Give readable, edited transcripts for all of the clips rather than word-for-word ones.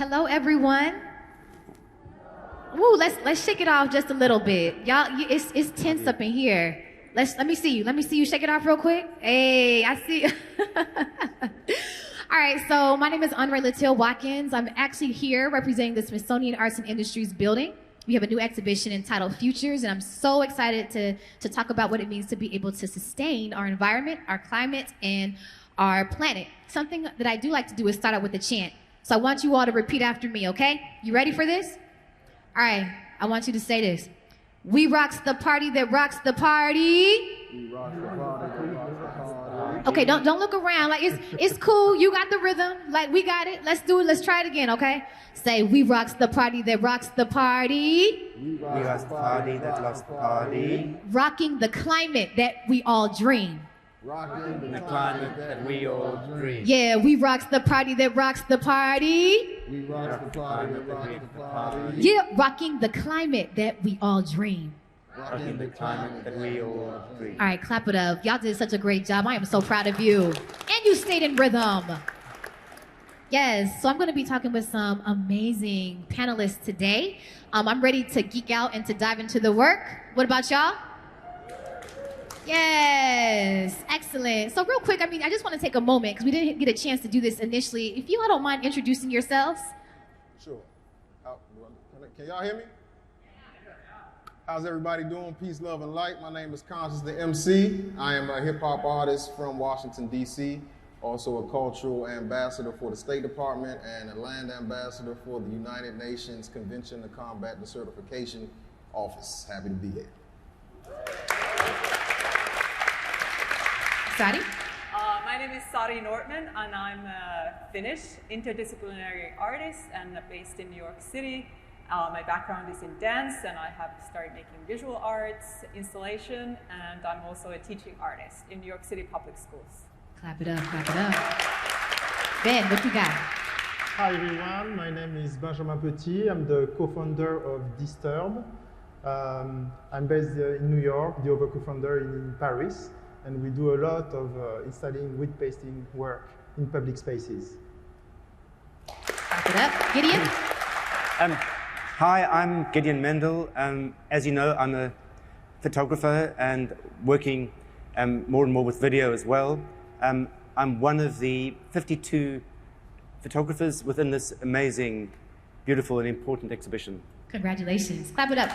Hello, everyone. Woo, let's shake it off just a little bit. Y'all, it's tense up in here. Let me see you. Let me see you shake it off real quick. Hey, I see. All right, so my name is OnRaé Watkins. I'm actually here representing the Smithsonian Arts and Industries building. We have a new exhibition entitled Futures, and I'm so excited to talk about what it means to be able to sustain our environment, our climate, and our planet. Something that I do like to do is start out with a chant. So I want you all to repeat after me, okay? You ready for this? All right, I want you to say this. We rocks the party that rocks the party. We rock the party that rocks the party. Okay, don't look around. Like it's cool. You got the rhythm. Like we got it. Let's do it. Let's try it again, okay? Say we rocks the party that rocks the party. We rocks the party that rocks the party. Rocking the climate that we all dream. Rocking the climate that we all dream. Yeah, we rocks the party that rocks the party. We rocks the party that rocks the party. Yeah, rocking the climate that we all dream. Rocking the climate that we all dream. All right, clap it up. Y'all did such a great job. I am so proud of you. And you stayed in rhythm. Yes, so I'm going to be talking with some amazing panelists today. I'm ready to geek out and to dive into the work. What about y'all? Yes, excellent. So real quick, I just want to take a moment because we didn't get a chance to do this initially. If you all don't mind introducing yourselves. Sure. Can y'all hear me? How's everybody doing? Peace, love, and light. My name is Konshens, the MC. I am a hip-hop artist from Washington, D.C., also a cultural ambassador for the State Department and a land ambassador for the United Nations Convention to Combat Desertification Office. Happy to be here. Sari? My name is Sari Nordman, and I'm a Finnish interdisciplinary artist and based in New York City. My background is in dance, and I have started making visual arts, installation, and I'm also a teaching artist in New York City public schools. Clap it up, clap it up. Ben, what you got? Hi everyone, my name is Benjamin Petit. I'm the co-founder of Dysturb. I'm based in New York, the other co-founder in Paris, and we do a lot of installing wood pasting work in public spaces. Clap it up. Gideon? Hi, I'm Gideon Mendel. As you know, I'm a photographer and working more and more with video as well. I'm one of the 52 photographers within this amazing, beautiful, and important exhibition. Congratulations. Clap it up.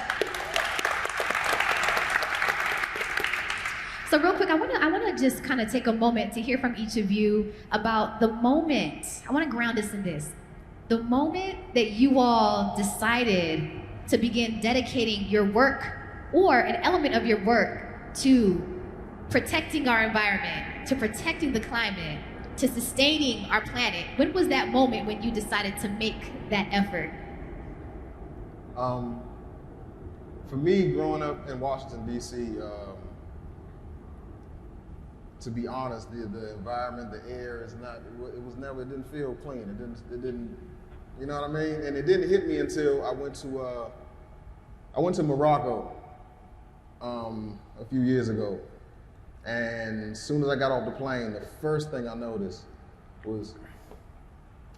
So real quick, I want to just kind of take a moment to hear from each of you about the moment. I want to ground us in this. The moment that you all decided to begin dedicating your work or an element of your work to protecting our environment, to protecting the climate, to sustaining our planet. When was that moment when you decided to make that effort? For me, growing up in Washington, D.C., to be honest, the environment, the air is not, it didn't feel clean. It didn't, you know what I mean? And it didn't hit me until I went to Morocco a few years ago. And as soon as I got off the plane, the first thing I noticed was,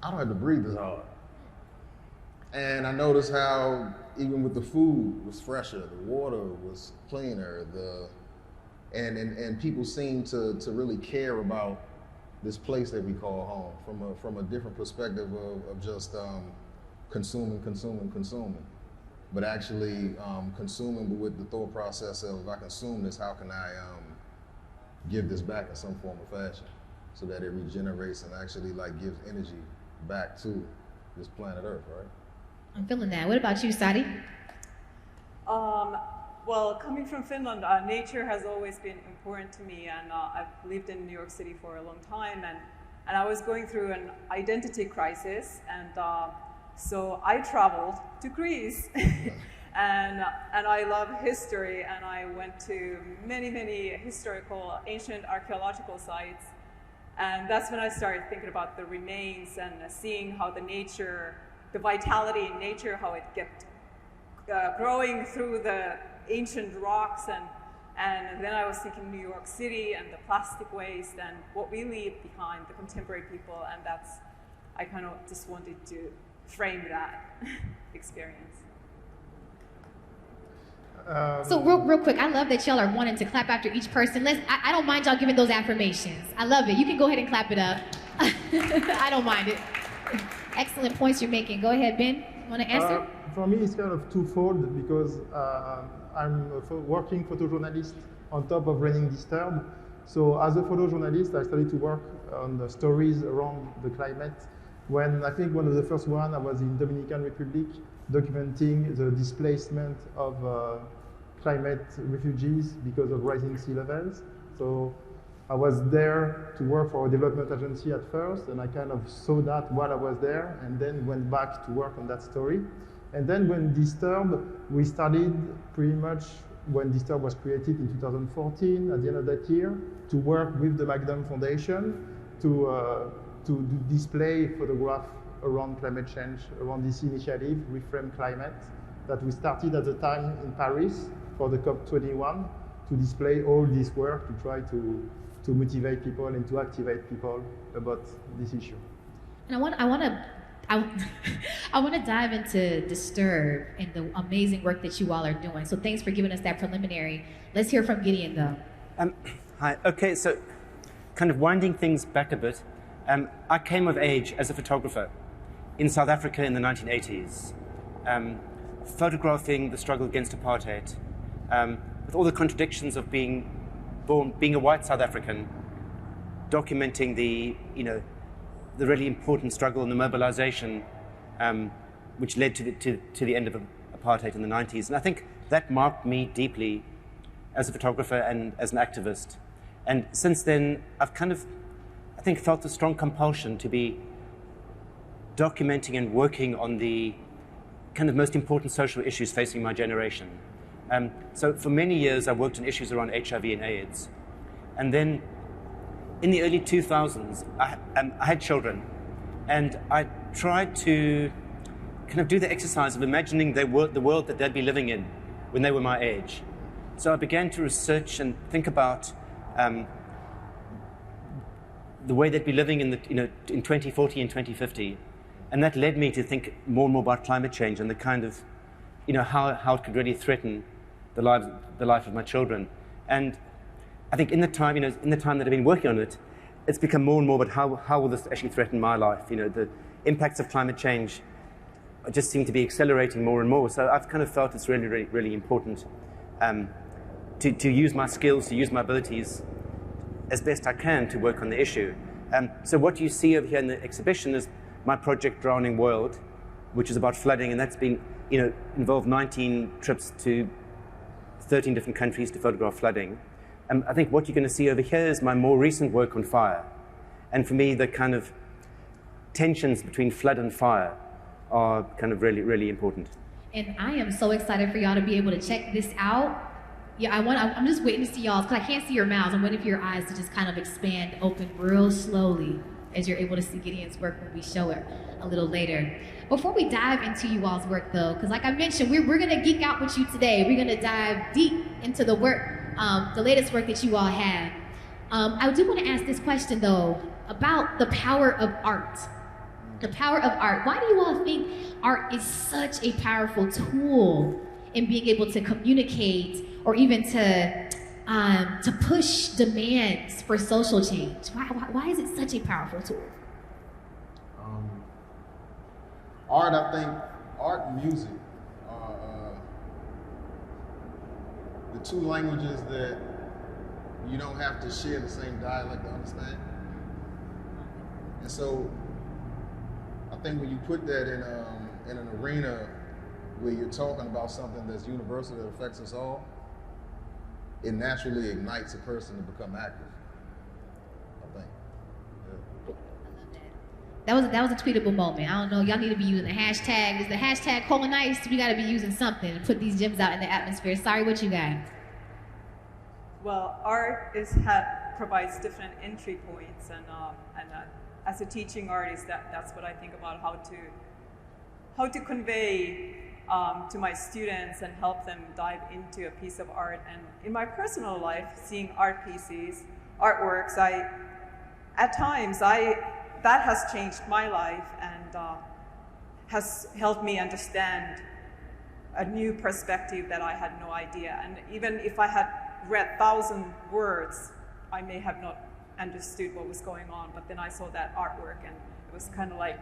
I don't have to breathe as hard. And I noticed how even with the food was fresher, the water was cleaner, and people seem to really care about this place that we call home from a different perspective of just consuming, but actually consuming, but with the thought process of, if I consume this, how can I give this back in some form or fashion so that it regenerates and actually like gives energy back to this planet Earth, right? I'm feeling that. What about you, Sari? Well, coming from Finland, nature has always been important to me, and I've lived in New York City for a long time, and I was going through an identity crisis, and so I traveled to Greece, and I love history, and I went to many historical, ancient archaeological sites, and that's when I started thinking about the remains and seeing how the vitality in nature, how it kept growing through the ancient rocks, and then I was thinking New York City and the plastic waste and what we leave behind, the contemporary people, and I kind of just wanted to frame that experience. So real quick, I love that y'all are wanting to clap after each person. I don't mind y'all giving those affirmations. I love it. You can go ahead and clap it up. I don't mind it. Excellent points you're making. Go ahead, Ben. Want to answer? For me, it's kind of twofold because I'm a working photojournalist on top of running Dysturb. So as a photojournalist, I started to work on the stories around the climate. When I think one of the first one, I was in Dominican Republic documenting the displacement of climate refugees because of rising sea levels. So I was there to work for a development agency at first, and I kind of saw that while I was there, and then went back to work on that story. And then when Dysturb, we started pretty much when Dysturb was created in 2014, at the end of that year, to work with the Magnum Foundation to display photograph around climate change, around this initiative, Reframe Climate, that we started at the time in Paris for the COP21 to display all this work to try to motivate people and to activate people about this issue. And I want to dive into Dysturb and the amazing work that you all are doing. So thanks for giving us that preliminary. Let's hear from Gideon, though. Hi. Okay, so kind of winding things back a bit, I came of age as a photographer in South Africa in the 1980s, photographing the struggle against apartheid, with all the contradictions of being a white South African, documenting the really important struggle and the mobilization which led to the end of apartheid in the 90s. And I think that marked me deeply as a photographer and as an activist. And since then, I've kind of, I think, felt a strong compulsion to be documenting and working on the kind of most important social issues facing my generation. So for many years, I worked on issues around HIV and AIDS. And then in the early 2000s, I had children. And I tried to kind of do the exercise of imagining the world that they'd be living in when they were my age. So I began to research and think about the way they'd be living in in 2040 and 2050. And that led me to think more and more about climate change and the kind of, how it could really threaten the life of my children. And I think in the time that I've been working on it, it's become more and more about how will this actually threaten my life? The impacts of climate change just seem to be accelerating more and more. So I've kind of felt it's really, really, really important to use my skills, to use my abilities as best I can to work on the issue. So what you see over here in the exhibition is my project Drowning World, which is about flooding, and that's been, involved 19 trips to 13 different countries to photograph flooding. I think what you're going to see over here is my more recent work on fire. And for me, the kind of tensions between flood and fire are kind of really, really important. And I am so excited for y'all to be able to check this out. Yeah, I'm just waiting to see y'all, because I can't see your mouths. I'm waiting for your eyes to just kind of expand open real slowly as you're able to see Gideon's work when we show it a little later. Before we dive into you all's work, though, because like I mentioned, we're going to geek out with you today. We're going to dive deep into the work, the latest work that you all have. I do want to ask this question, though, about the power of art. The power of art. Why do you all think art is such a powerful tool in being able to communicate or even to push demands for social change? Why is it such a powerful tool? Art, I think, art and music are the two languages that you don't have to share the same dialect to understand. And so I think when you put that in an arena where you're talking about something that's universal that affects us all, it naturally ignites a person to become active, I think. Yeah. That was a tweetable moment. I don't know, y'all need to be using the hashtag. Is the hashtag colonized? We gotta be using something to put these gems out in the atmosphere. Sorry, what you got? Well, art provides different entry points, and as a teaching artist, that's what I think about how to convey to my students and help them dive into a piece of art. And in my personal life, seeing art pieces, artworks, at times that has changed my life and has helped me understand a new perspective that I had no idea. And even if I had read 1,000 words, I may have not understood what was going on, but then I saw that artwork and it was kind of like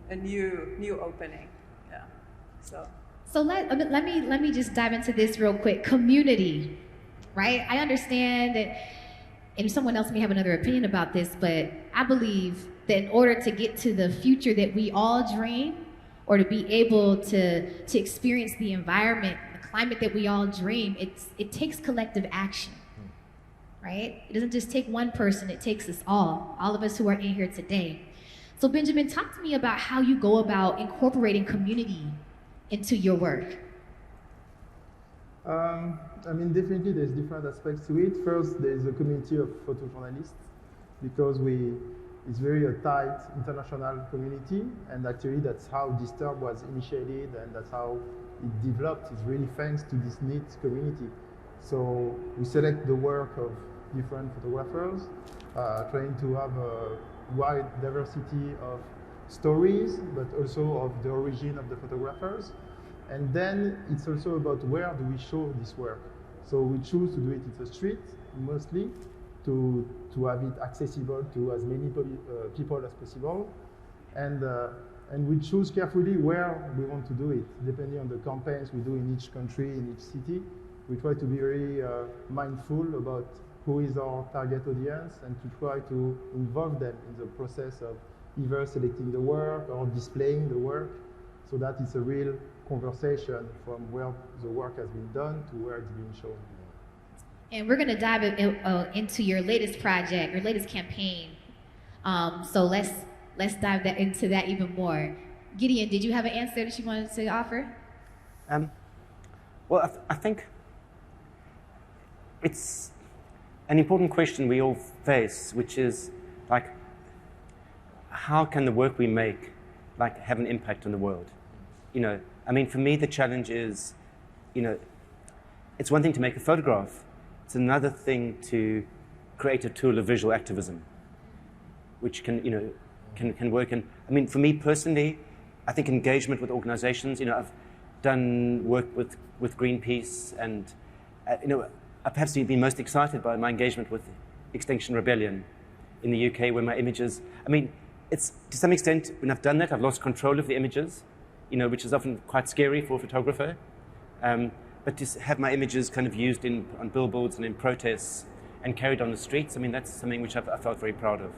a new opening. Yeah. So let me just dive into this real quick. Community, right? I understand that, and someone else may have another opinion about this, but I believe that in order to get to the future that we all dream, or to be able to experience the environment, the climate that we all dream, it takes collective action, right? It doesn't just take one person, it takes us all of us who are in here today. So Benjamin, talk to me about how you go about incorporating community into your work. I mean, definitely there's different aspects to it. First, there's a community of photojournalists, because it's very a tight international community, and actually that's how Dysturb was initiated, and that's how it developed. It's really thanks to this neat community. So we select the work of different photographers, trying to have a wide diversity of stories, but also of the origin of the photographers. And then it's also about where do we show this work. So we choose to do it in the street, mostly, to have it accessible to as many people as possible. And we choose carefully where we want to do it, depending on the campaigns we do in each country, in each city. We try to be very mindful about who is our target audience, and to try to involve them in the process of either selecting the work or displaying the work, so that it's a real conversation from where the work has been done to where it's being shown. And we're going to dive into your latest project, your latest campaign. So let's dive into that even more. Gideon, did you have an answer that you wanted to offer? Well, I think it's an important question we all face, which is like, how can the work we make like have an impact on the world? You know, I mean, for me, the challenge is, you know, it's one thing to make a photograph. It's another thing to create a tool of visual activism, which can, you know, can work. And I mean, for me personally, I think engagement with organizations, you know, I've done work with Greenpeace, and, you know, I've perhaps been most excited by my engagement with Extinction Rebellion in the UK, where my images, I mean, it's to some extent, when I've done that, I've lost control of the images, you know, which is often quite scary for a photographer. But to have my images kind of used on billboards and in protests and carried on the streets, I mean, that's something which I felt very proud of.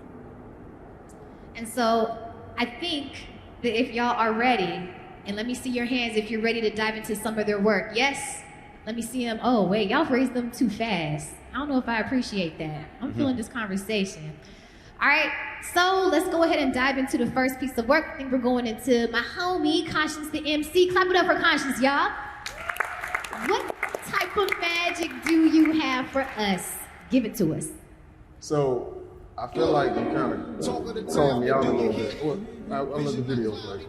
And so I think that if y'all are ready, and let me see your hands if you're ready to dive into some of their work. Yes? Let me see them. Oh, wait, y'all raised them too fast. I don't know if I appreciate that. I'm feeling this conversation. All right, so let's go ahead and dive into the first piece of work. I think we're going into my homie, Konshens the MC. Clap it up for Konshens, y'all. What type of magic do you have for us? Give it to us. So I feel like you kind of calling me out a little bit. Well, I'll let the video play.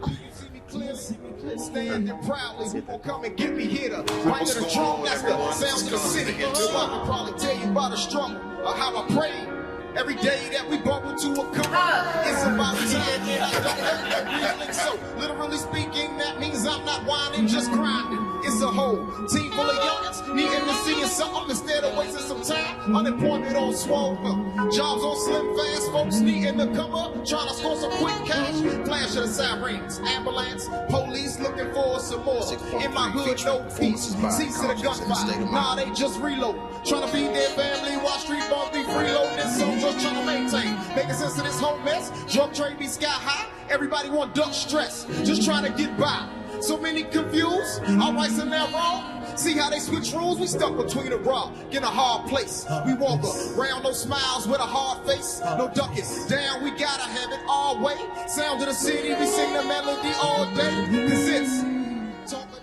Standing proudly, people come and get me here to right to the drum, that's the sound of the city. So I can probably tell you about a struggle, or how I prayed. Every day that we bump into a come up, it's about time that I don't hurt that feeling. So, literally speaking, that means I'm not whining, just grinding. It's a whole team full of youngins needing to see something instead of wasting some time. Unemployment on swole up, jobs on slim fast, folks needing to come up, trying to score some quick cash. Flash of the sirens, ambulance, police looking for some more. In my hood, no peace. Seats to the gunfire, nah, they just reload. Trying to feed their family while street bump be freeloading. So just trying to maintain, making sense of this whole mess. Drug trade be sky high, everybody want duck stress. Just trying to get by. So many confused, all right, so now wrong. See how they switch rules? We stuck between a rock in a hard place. We walk around, no smiles with a hard face. No ducking down, we gotta have it our way. Sound of the city, we sing the melody all day. Cause it's talking.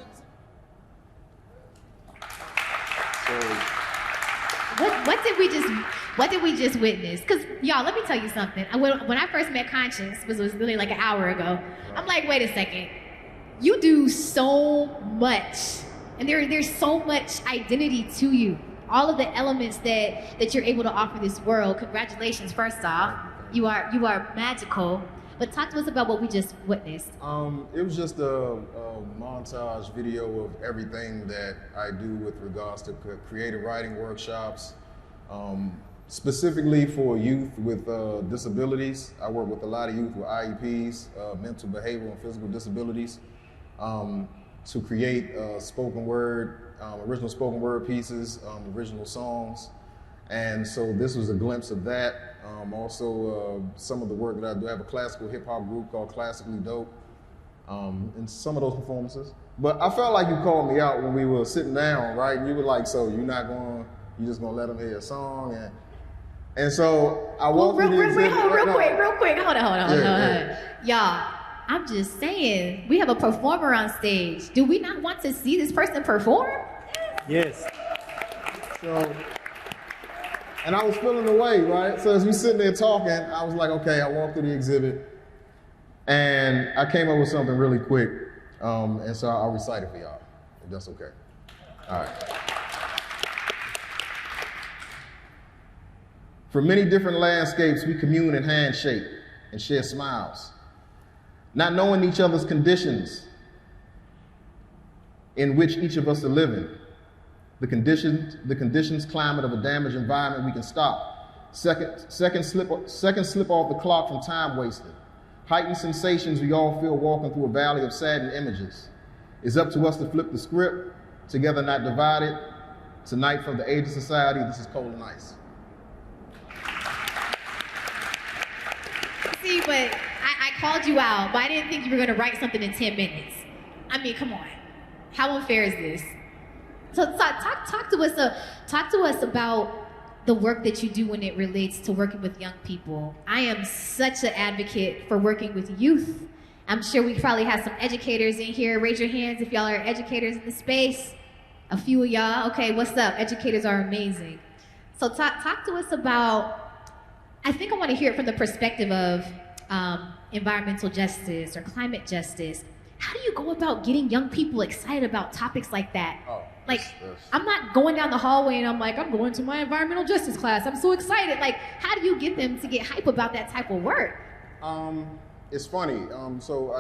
What did we just witness? Because, y'all, let me tell you something. When I first met Konshens, which was really like an hour ago, I'm like, wait a second. You do so much. And there's so much identity to you. All of the elements that you're able to offer this world. Congratulations, first off. You are magical. But talk to us about what we just witnessed. It was just a montage video of everything that I do with regards to creative writing workshops, specifically for youth with disabilities. I work with a lot of youth with IEPs, mental, behavioral, and physical disabilities, to create spoken word, original spoken word pieces, original songs. And so this was a glimpse of that. Also, some of the work that I do, I have a classical hip hop group called Classically Dope, in some of those performances. But I felt like you called me out when we were sitting down, right? And you were like, so you're just gonna let them hear a song? And so I walked through the exhibit. Real quick, hold on. Y'all, I'm just saying, we have a performer on stage. Do we not want to see this person perform? Yes. So, and I was feeling the way, right? So as we sitting there talking, I was like, okay, I walked through the exhibit and I came up with something really quick. And so I'll recite it for y'all, if that's okay. All right. For many different landscapes, we commune and handshake and share smiles, not knowing each other's conditions in which each of us are living. The conditions, climate of a damaged environment we can stop. Second slip off the clock from time wasted. Heightened sensations we all feel walking through a valley of saddened images. It's up to us to flip the script, together not divided. Tonight from the Age of Society, this is Cold and Ice. See, but I called you out, but I didn't think you were gonna write something in 10 minutes. I mean, come on. How unfair is this? So talk to us about the work that you do when it relates to working with young people. I am such an advocate for working with youth. I'm sure we probably have some educators in here. Raise your hands if y'all are educators in the space. A few of y'all. Okay, what's up? Educators are amazing. So talk to us about, I think I want to hear it from the perspective of environmental justice or climate justice. How do you go about getting young people excited about topics like that? I'm not going down the hallway and I'm like, I'm going to my environmental justice class. I'm so excited. Like, how do you get them to get hype about that type of work? It's funny. So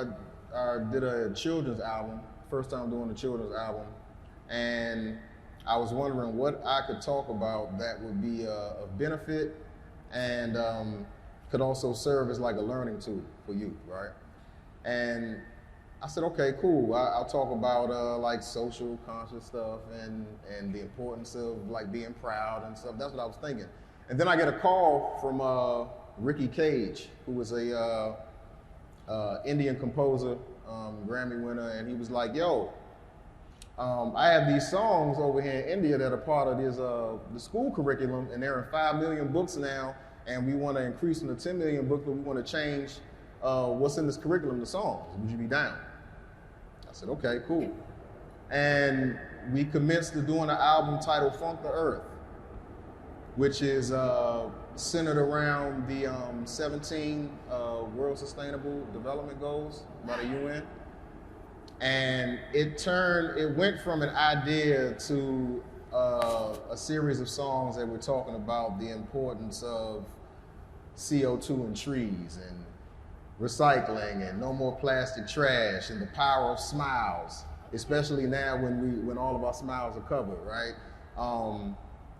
I did a children's album, first time doing a children's album, and I was wondering what I could talk about that would be of benefit and could also serve as like a learning tool for youth, right? And I said, okay, cool. I'll talk about like social conscious stuff and the importance of like being proud and stuff. That's what I was thinking. And then I get a call from Ricky Cage, who was a Indian composer, Grammy winner, and he was like, yo, I have these songs over here in India that are part of this the school curriculum, and they're in 5 million books now, and we want to increase them to 10 million books, but we want to change what's in this curriculum to songs. Would you be down? I said, okay, cool. And we commenced to doing an album titled Funk the Earth, which is centered around the 17 World Sustainable Development Goals by the UN. And it went from an idea to a series of songs that were talking about the importance of CO2 in trees and recycling and no more plastic trash and the power of smiles, especially now when all of our smiles are covered, right?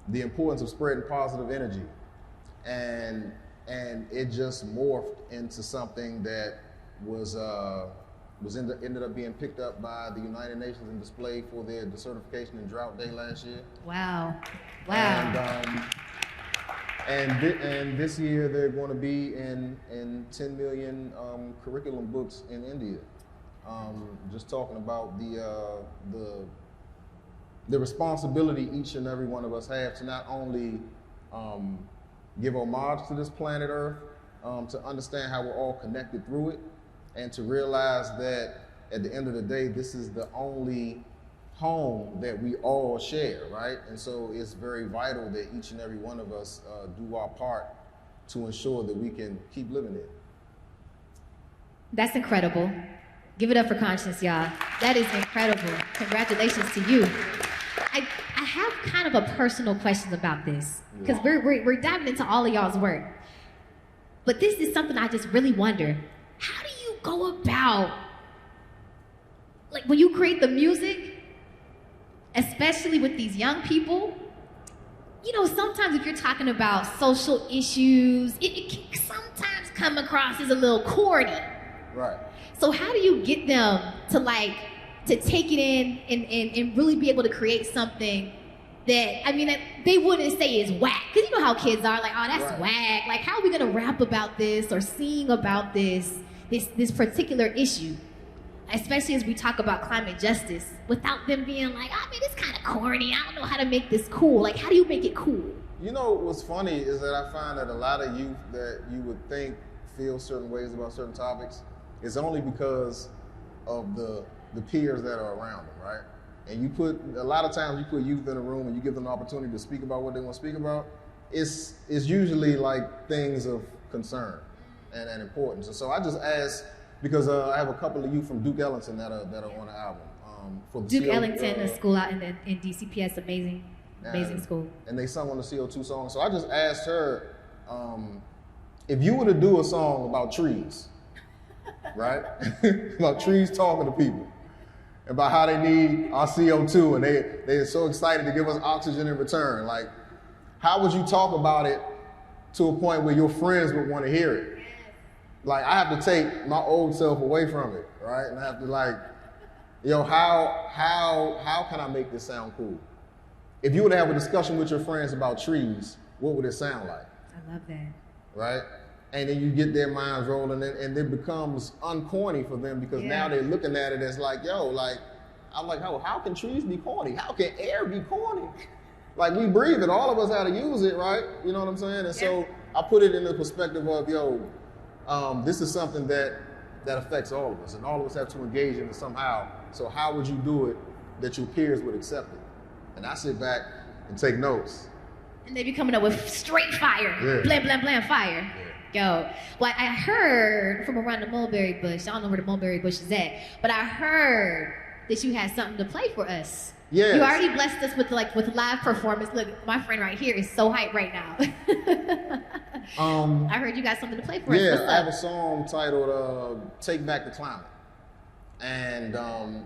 The importance of spreading positive energy. And it just morphed into something that ended up being picked up by the United Nations and displayed for their desertification and drought day last year. Wow. And this year they're going to be in 10 million curriculum books in India. Just talking about the responsibility each and every one of us have to not only give homage to this planet Earth, to understand how we're all connected through it, and to realize that at the end of the day, this is the only home that we all share, right? And so it's very vital that each and every one of us do our part to ensure that we can keep living it. That's incredible. Give it up for Konshens, y'all. That is incredible. Congratulations to you. I have kind of a personal question about this, because we're diving into all of y'all's work. But this is something I just really wonder. how do you go about, like when you create the music, especially with these young people, you know, sometimes if you're talking about social issues, it can sometimes come across as a little corny. Right. So how do you get them to take it in and really be able to create something that, I mean, that they wouldn't say is whack? Because you know how kids are, like, oh, that's whack. Like, how are we gonna rap about this or sing about this particular issue? Especially as we talk about climate justice, without them being like, I mean, it's kind of corny. I don't know how to make this cool. Like, how do you make it cool? You know, what's funny is that I find that a lot of youth that you would think feel certain ways about certain topics is only because of the peers that are around them, right? And a lot of times you put youth in a room and you give them an opportunity to speak about what they want to speak about, it's usually like things of concern and importance. And so I just asked, because I have a couple of youth from Duke Ellington that are on the album. For the Duke Ellington, a school out in DCPS, amazing school. And they sung on the CO2 song. So I just asked her, if you were to do a song about trees, right? About trees talking to people, about how they need our CO2 and they're so excited to give us oxygen in return. Like, how would you talk about it to a point where your friends would want to hear it? Like, I have to take my old self away from it, right? And I have to like, yo, how can I make this sound cool? If you were to have a discussion with your friends about trees, what would it sound like? I love that. Right? And then you get their minds rolling and it becomes uncorny for them because now they're looking at it as like, yo, like, I'm like, how can trees be corny? How can air be corny? Like, we breathe it, all of us how to use it, right? You know what I'm saying? And so I put it in the perspective of, yo, this is something that affects all of us and all of us have to engage in it somehow. So how would you do it that your peers would accept it? And I sit back and take notes. And they be coming up with straight fire, blam, blam, blam, fire. Yo, well, I heard from around the mulberry bush, I don't know where the mulberry bush is at, but I heard that you had something to play for us. Yes. You already blessed us with live performance. Look, my friend right here is so hyped right now. I heard you got something to play for us. Yeah, I have a song titled Take Back the Climate. And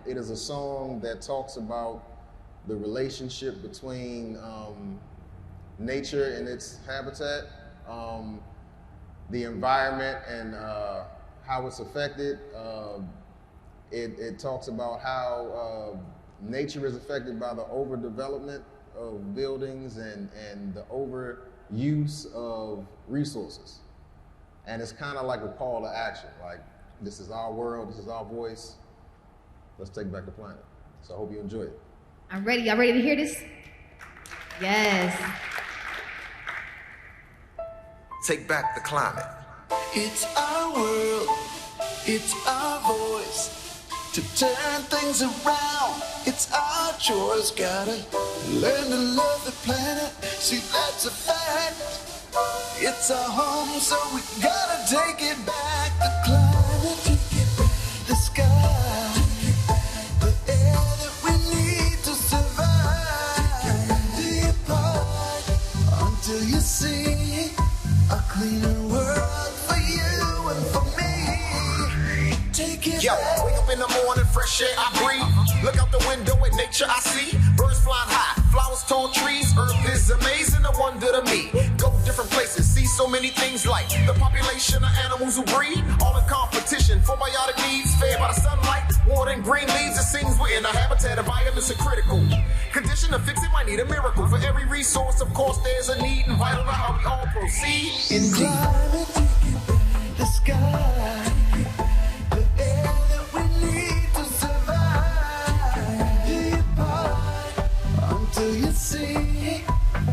it is a song that talks about the relationship between nature and its habitat, the environment and how it's affected. It talks about how nature is affected by the overdevelopment of buildings and the overuse of resources. And it's kind of like a call to action, like, this is our world, this is our voice, let's take back the planet. So I hope you enjoy it. I'm ready. Y'all ready to hear this? Yes. Take back the climate. It's our world, it's our voice. To turn things around, it's our choice. Gotta learn to love the planet, see that's a fact. It's our home, so we gotta take it back. The climate, take it back. The sky, take it back. The air that we need to survive. Do your part until you see a cleaner world for you and for me. Take it back. Wake up in the morning, fresh air I breathe. Look out the window at nature I see. Birds flying high, flowers, tall trees. Earth is amazing, a wonder to me. Go different places, see so many things like the population of animals who breed. All in competition for biotic needs, fed by the sunlight, water and green leaves. It seems we're in a habitat of violence and critical condition to fix it might need a miracle. For every resource, of course, there's a need and vital to how we all proceed. Indeed. The sky, the air that we need to survive. Do your part until you see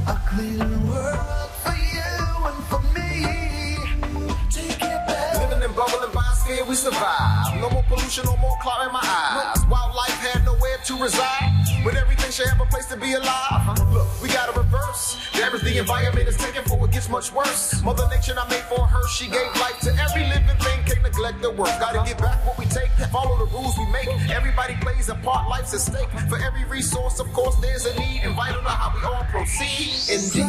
a cleaner world for you and for me. Take it back. Living in bubbling biosphere, we survive. No more pollution, no more cloud in my eyes. Wildlife had nowhere to reside, but everything should have a place to be alive. Look, we gotta reverse. Damage the environment is taken for it gets much worse. Mother Nature not made for her, she gave life to every living thing. Can't neglect the work. Gotta get back what we take, follow the rules we make. Everybody plays a part, life's at stake. For every resource, of course, there's a need, and vital to how we all proceed. Indeed.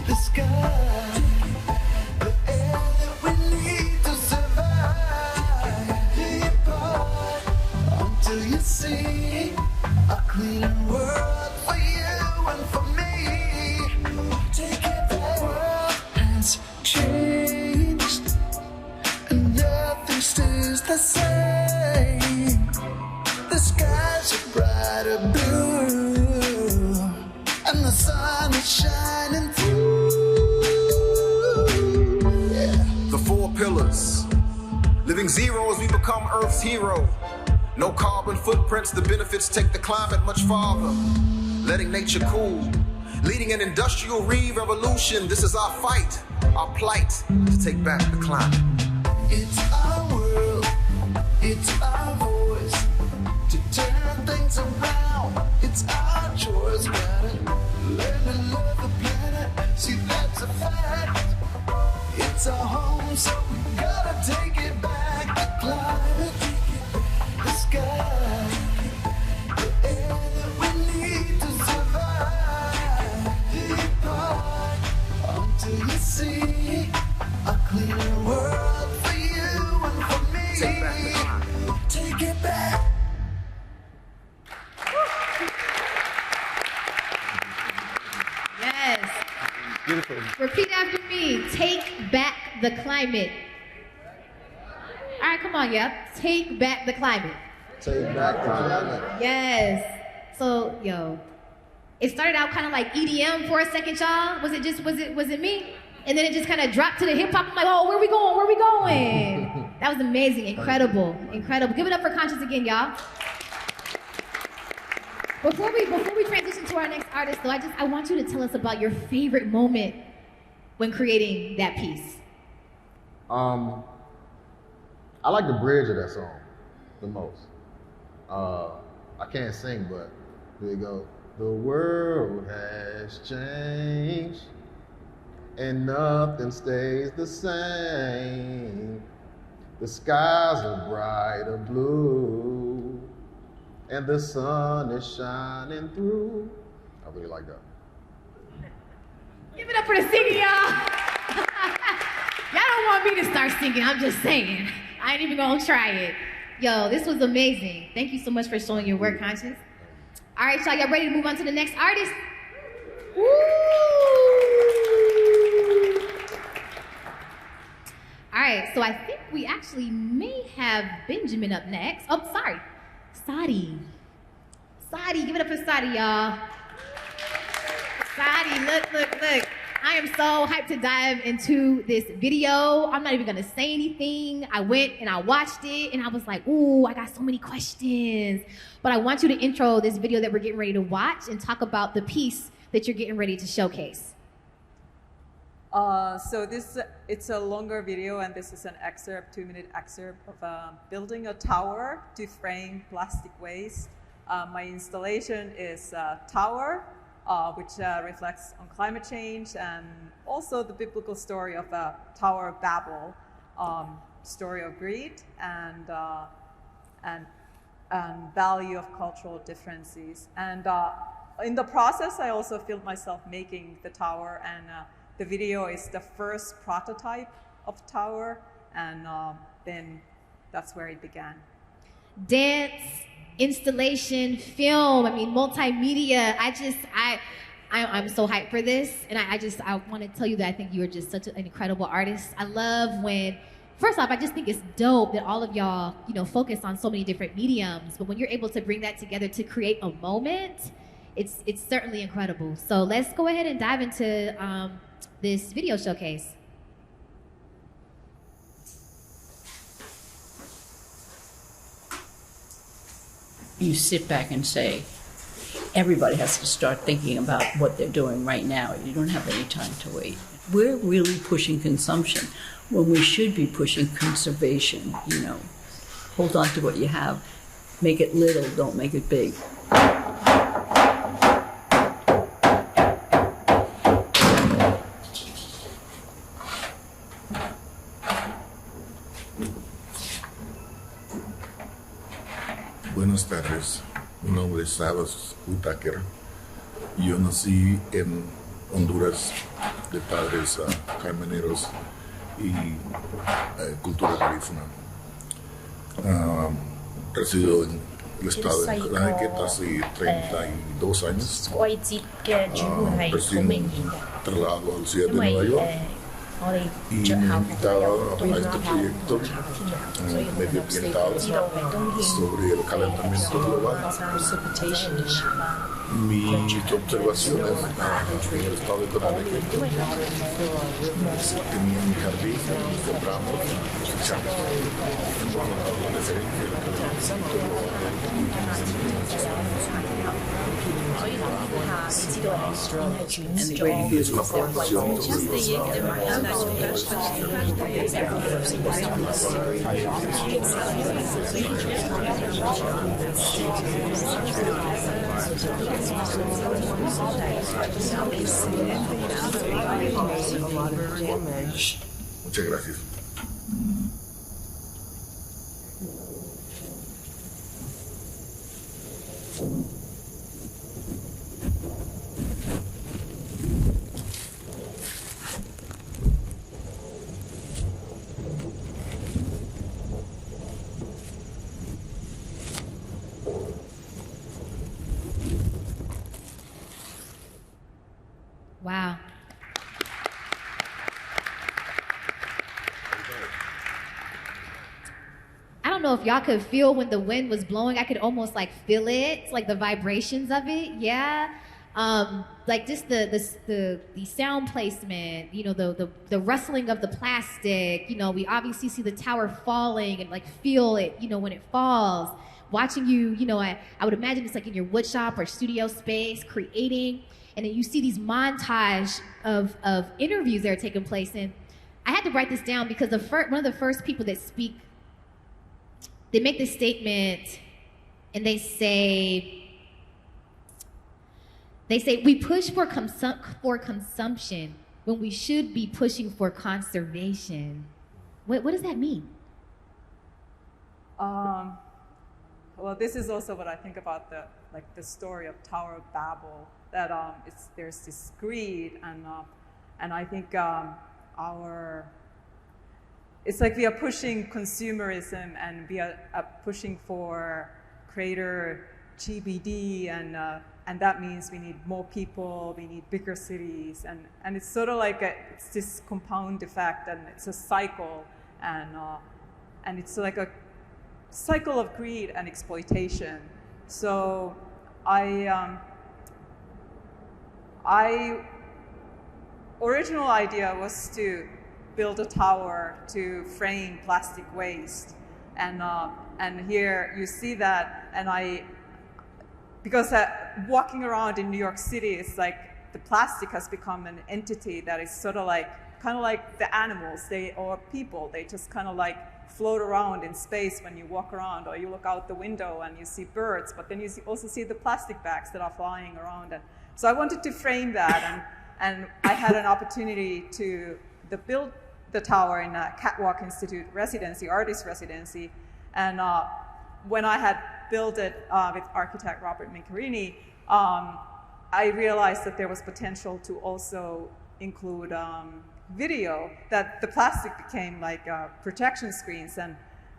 The sky, the air that we need to survive. see a cleaner world for you and for me. Take it back. The world has changed and nothing stays the same. The skies are brighter blue and the sun is shining through. Yeah. The 4 pillars. Living zero as we become Earth's hero. No carbon footprints, the benefits take the climate much farther. Letting nature cool. Leading an industrial revolution. This is our fight, our plight to take back the climate. It's our world, it's our voice to turn things around. It's our choice, gotta learn to love the planet. See, that's a fact. It's our home, so we gotta take it back. The climate, the sky, the air that we need to survive. Depart until you see a cleaner world for you and for me. Take back the climate. Take it back. Yes. Beautiful. Repeat after me. Take back the climate. All right, come on, yeah. Take back the climate. Take back the climate. Yes. So, yo, it started out kind of like EDM for a second, y'all. Was it me? And then it just kind of dropped to the hip hop. I'm like, oh, where we going? Where we going? That was amazing. Incredible. Incredible. Give it up for Konshens again, y'all. Before we transition to our next artist, though, I want you to tell us about your favorite moment when creating that piece. I like the bridge of that song the most. I can't sing, but here you go. The world has changed and nothing stays the same. The skies are brighter blue and the sun is shining through. I really like that. Give it up for the singing, y'all. Y'all don't want me to start singing, I'm just saying. I ain't even gonna try it. Yo, this was amazing. Thank you so much for showing your work, Konshens. All right, y'all ready to move on to the next artist? Woo! All right, so I think we actually may have Benjamin up next. Oh, sorry. Sari. Sari, give it up for Sari, y'all. Sari, look. I am so hyped to dive into this video. I'm not even gonna say anything. I went and I watched it and I was like, ooh, I got so many questions. But I want you to intro this video that we're getting ready to watch and talk about the piece that you're getting ready to showcase. So it's a longer video, and this is an excerpt, 2-minute excerpt of building a tower to frame plastic waste. My installation is tower, which reflects on climate change and also the biblical story of Tower of Babel, story of greed and value of cultural differences. And in the process, I also filmed myself making the tower, and the video is the first prototype of tower, and then that's where it began. Dance, installation, film, multimedia. I'm so hyped for this, and I want to tell you that I think you are just such an incredible artist. I love when, first off, I just think it's dope that all of y'all, focus on so many different mediums, but when you're able to bring that together to create a moment, it's certainly incredible. So let's go ahead and dive into this video showcase. You sit back and say, everybody has to start thinking about what they're doing right now. You don't have any time to wait. We're really pushing consumption when we should be pushing conservation. Hold on to what you have. Make it little, don't make it big. Buenas tardes, mi nombre es Sari Nordman. Yo nací en Honduras de padres carmeneros y cultura garífuna. Resido en el estado de Connecticut hace 32 años. Recién trasladado a la ciudad de Nueva York y me han invitado a este proyecto medioambiental sobre el calentamiento global. Mis observaciones en el estado de Connecticut tenía mi jardín, sembramos, cosechamos. Es una formación Muchas gracias. Wow. I don't know if y'all could feel when the wind was blowing. I could almost like feel it, like the vibrations of it. Yeah. Like just the sound placement, you know, the rustling of the plastic. You know, we obviously see the tower falling and like feel it, you know, when it falls. Watching you, you know, I would imagine it's like in your wood shop or studio space creating. And then you see these montage of interviews that are taking place. And I had to write this down because one of the first people that speak, they make this statement and they say we push for consumption when we should be pushing for conservation. What does that mean? Well, this is also what I think about the story of Tower of Babel. That there's this greed, and I think it's like we are pushing consumerism, and we are pushing for greater GDP, and that means we need more people, we need bigger cities, and it's sort of like it's this compound effect, and it's a cycle, and it's like a cycle of greed and exploitation. So original idea was to build a tower to frame plastic waste, and here you see that, and because walking around in New York City, it's like the plastic has become an entity that is sort of like kind of like the animals, or people, they just kind of like float around in space when you walk around, or you look out the window and you see birds, but then you also see the plastic bags that are flying around. And so I wanted to frame that, and I had an opportunity to build the tower in a Catwalk Institute residency, artist residency, and when I had built it with architect Robert Micarini, I realized that there was potential to also include video, that the plastic became like protection screens,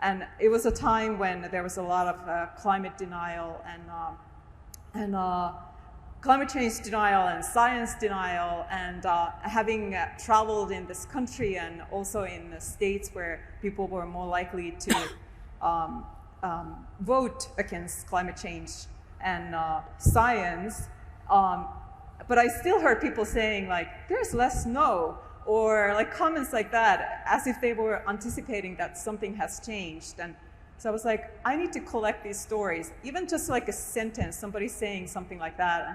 and it was a time when there was a lot of climate denial and climate change denial and science denial, and having traveled in this country and also in the States where people were more likely to vote against climate change and science, but I still heard people saying like, there's less snow, or like comments like that, as if they were anticipating that something has changed. And so I was like, I need to collect these stories, even just like a sentence, somebody saying something like that,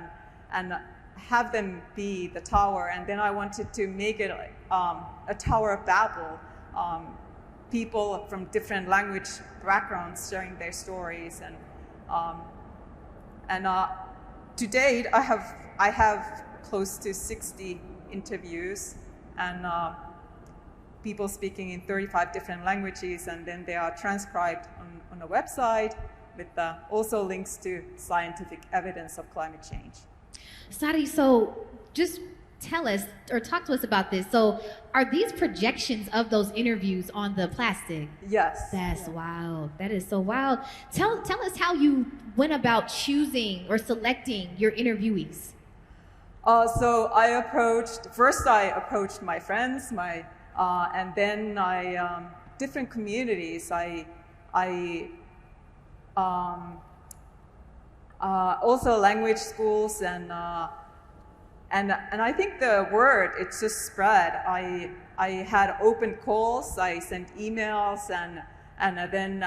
and have them be the tower. And then I wanted to make it a Tower of Babel, people from different language backgrounds sharing their stories. And to date, I have close to 60 interviews, and people speaking in 35 different languages, and then they are transcribed on a website with also links to scientific evidence of climate change. Sari, so just tell us or talk to us about this. So are these projections of those interviews on the plastic? Yes. That's wild. That is so wild. Tell us how you went about choosing or selecting your interviewees. So I approached my friends, and then different communities. Also language schools, and I think the word, it just spread. I had open calls, I sent emails, and then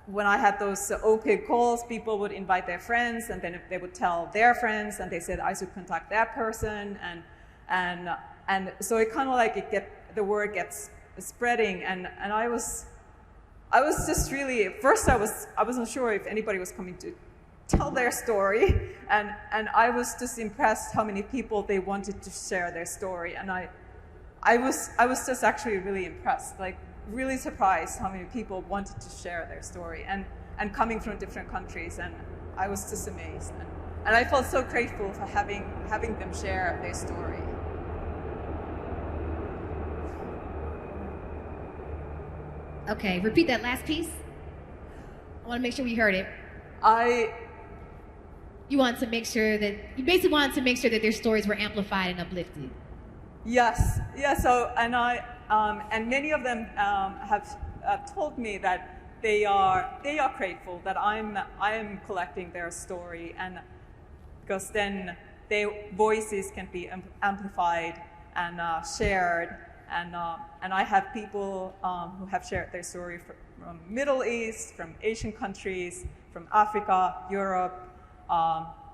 when I had those open calls, people would invite their friends, and then they would tell their friends, and they said I should contact that person, and so it kind of like the word gets spreading, and I was just really, at first I wasn't sure if anybody was coming to tell their story, and I was just impressed how many people they wanted to share their story, and I was just actually really impressed, like really surprised how many people wanted to share their story, and coming from different countries, and I was just amazed, and I felt so grateful for having them share their story. Okay, repeat that last piece. I want to make sure we heard it. You basically wanted to make sure that their stories were amplified and uplifted. Yes, yeah. So, and many of them have told me that they are grateful that I am collecting their story, and because then their voices can be amplified and shared, and I have people who have shared their story from Middle East, from Asian countries, from Africa, Europe,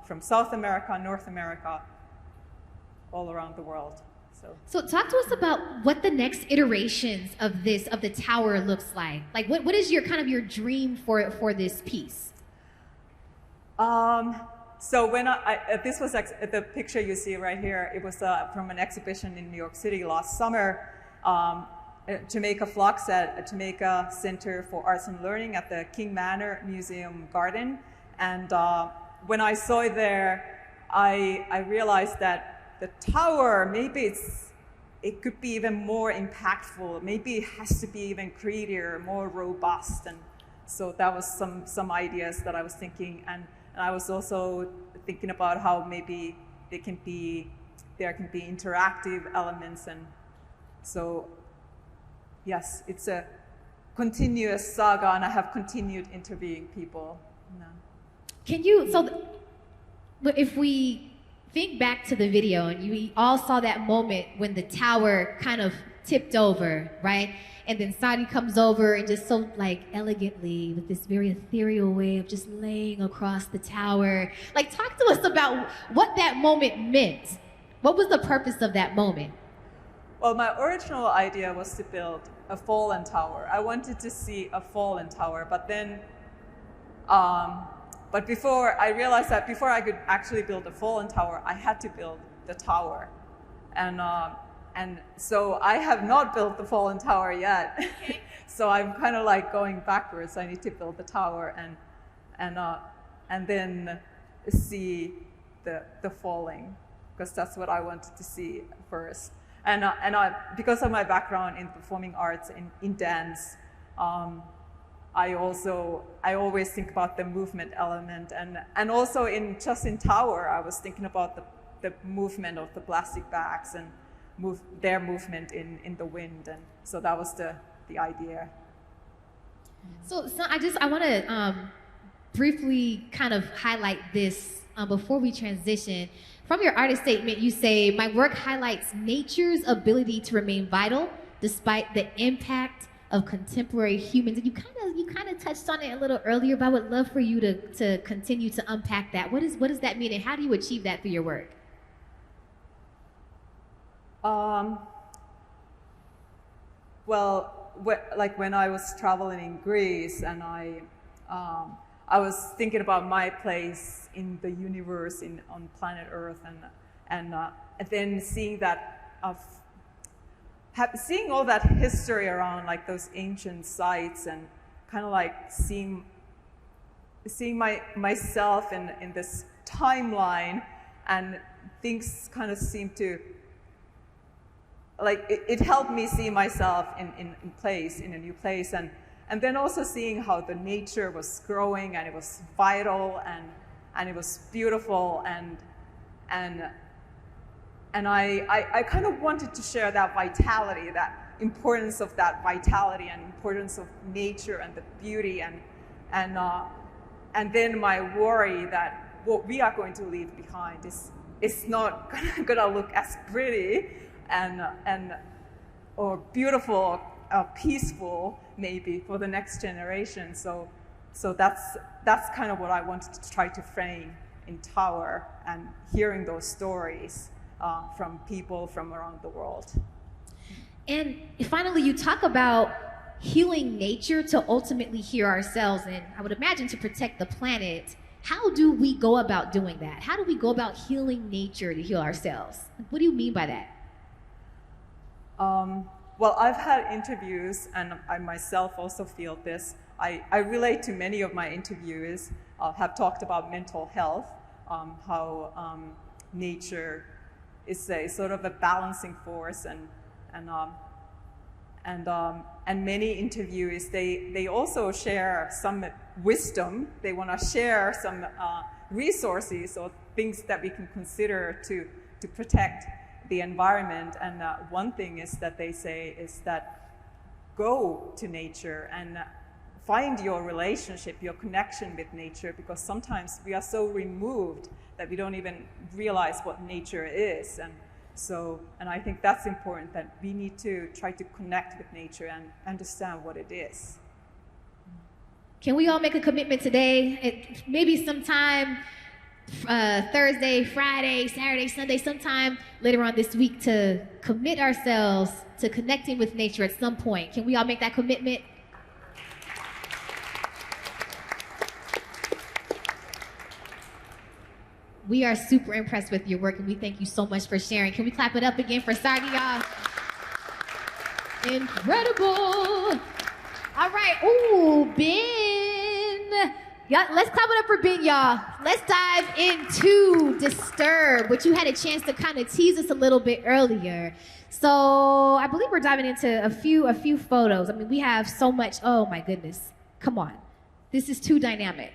from South America, North America, all around the world. So talk to us about what the next iterations of the tower looks like. Like what is your kind of your dream for this piece? So when this was the picture you see right here, it was from an exhibition in New York City last summer, Jamaica Flux at Jamaica Center for Arts and Learning at the King Manor Museum Garden. And when I saw it there, I realized that the tower, maybe it could be even more impactful. Maybe it has to be even prettier, more robust. And so that was some ideas that I was thinking. And I was also thinking about how maybe there can be interactive elements. And so, yes, it's a continuous saga, and I have continued interviewing people. But if we think back to the video, and we all saw that moment when the tower kind of tipped over, right? And then Sari comes over and just so like elegantly with this very ethereal way of just laying across the tower. Like, talk to us about what that moment meant. What was the purpose of that moment? Well, my original idea was to build a fallen tower. I wanted to see a fallen tower, but then, but before I realized that before I could actually build a fallen tower, I had to build the tower, and so I have not built the fallen tower yet. Okay. So I'm kind of like going backwards. I need to build the tower and then see the falling, because that's what I wanted to see first. And because of my background in performing arts, in dance, I always think about the movement element, and also in tower, I was thinking about the movement of the plastic bags and their movement in the wind, and so that was the idea. So I want to briefly kind of highlight this before we transition. From your artist statement, you say, "My work highlights nature's ability to remain vital despite the impact of contemporary humans." And you kind of touched on it a little earlier, but I would love for you to continue to unpack that. What does that mean, and how do you achieve that through your work? Well, like when I was traveling in Greece, and I was thinking about my place in the universe, on planet Earth, and then seeing that seeing all that history around like those ancient sites, and kind of like seeing myself in this timeline, and things kind of seemed to, like, it helped me see myself in a new place, and then also seeing how the nature was growing, and it was vital, and it was beautiful, and I kind of wanted to share that vitality, that importance of that vitality and importance of nature and the beauty, and then my worry that what we are going to leave behind is not going to look as pretty or beautiful, peaceful maybe for the next generation. So that's kind of what I wanted to try to frame in Tower, and hearing those stories from people from around the world. And finally, you talk about healing nature to ultimately heal ourselves, and I would imagine to protect the planet. How do we go about doing that? How do we go about healing nature to heal ourselves? What do you mean by that? Well, I've had interviews, and I myself also feel this. I relate to many of my interviewees have talked about mental health, how nature is a sort of a balancing force, and many interviewees, they also share some wisdom. They want to share some resources or things that we can consider to protect the environment. And one thing is that they say is that go to nature and find your relationship, your connection with nature, because sometimes we are so removed that we don't even realize what nature is. And I think that's important, that we need to try to connect with nature and understand what it is. Can we all make a commitment today? Maybe sometime Thursday, Friday, Saturday, Sunday, sometime later on this week, to commit ourselves to connecting with nature at some point. Can we all make that commitment? We are super impressed with your work, and we thank you so much for sharing. Can we clap it up again for Sari, y'all? Incredible. All right. Ooh, Ben. Yeah, let's clap it up for Ben, y'all. Let's dive into Dysturb, which you had a chance to kind of tease us a little bit earlier. So I believe we're diving into a few photos. I mean, we have so much. Oh my goodness. Come on. This is too dynamic.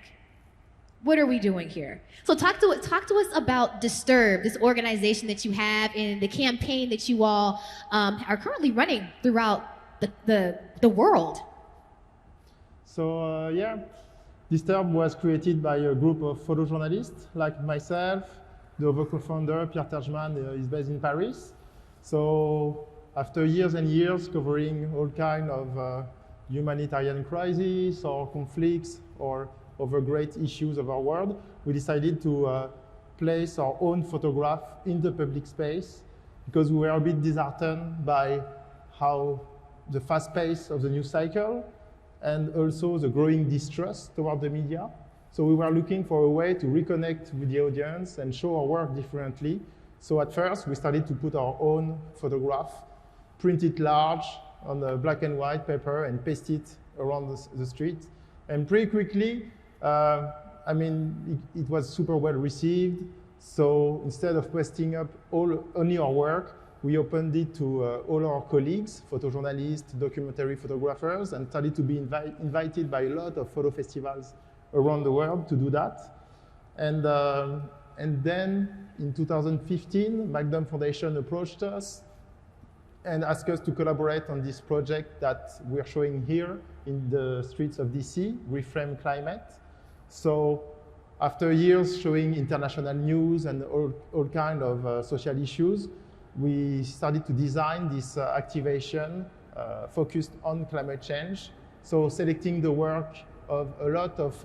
What are we doing here? So talk to us about Dysturb, this organization that you have, and the campaign that you all are currently running throughout the world. So yeah, Dysturb was created by a group of photojournalists like myself. The other co-founder, Pierre is based in Paris. So after years and years covering all kinds of humanitarian crises or conflicts or other great issues of our world, we decided to place our own photograph in the public space, because we were a bit disheartened by how the fast pace of the news cycle and also the growing distrust toward the media. So we were looking for a way to reconnect with the audience and show our work differently. So at first, we started to put our own photograph, print it large on a black and white paper, and paste it around the street. And pretty quickly, it was super well received. So instead of posting up only our work, we opened it to all our colleagues, photojournalists, documentary photographers, and started to be invited by a lot of photo festivals around the world to do that. And then in 2015, Magnum Foundation approached us and asked us to collaborate on this project that we're showing here in the streets of DC, Reframe Climate. So after years showing international news and all kinds of social issues, we started to design this activation focused on climate change. So selecting the work of a lot of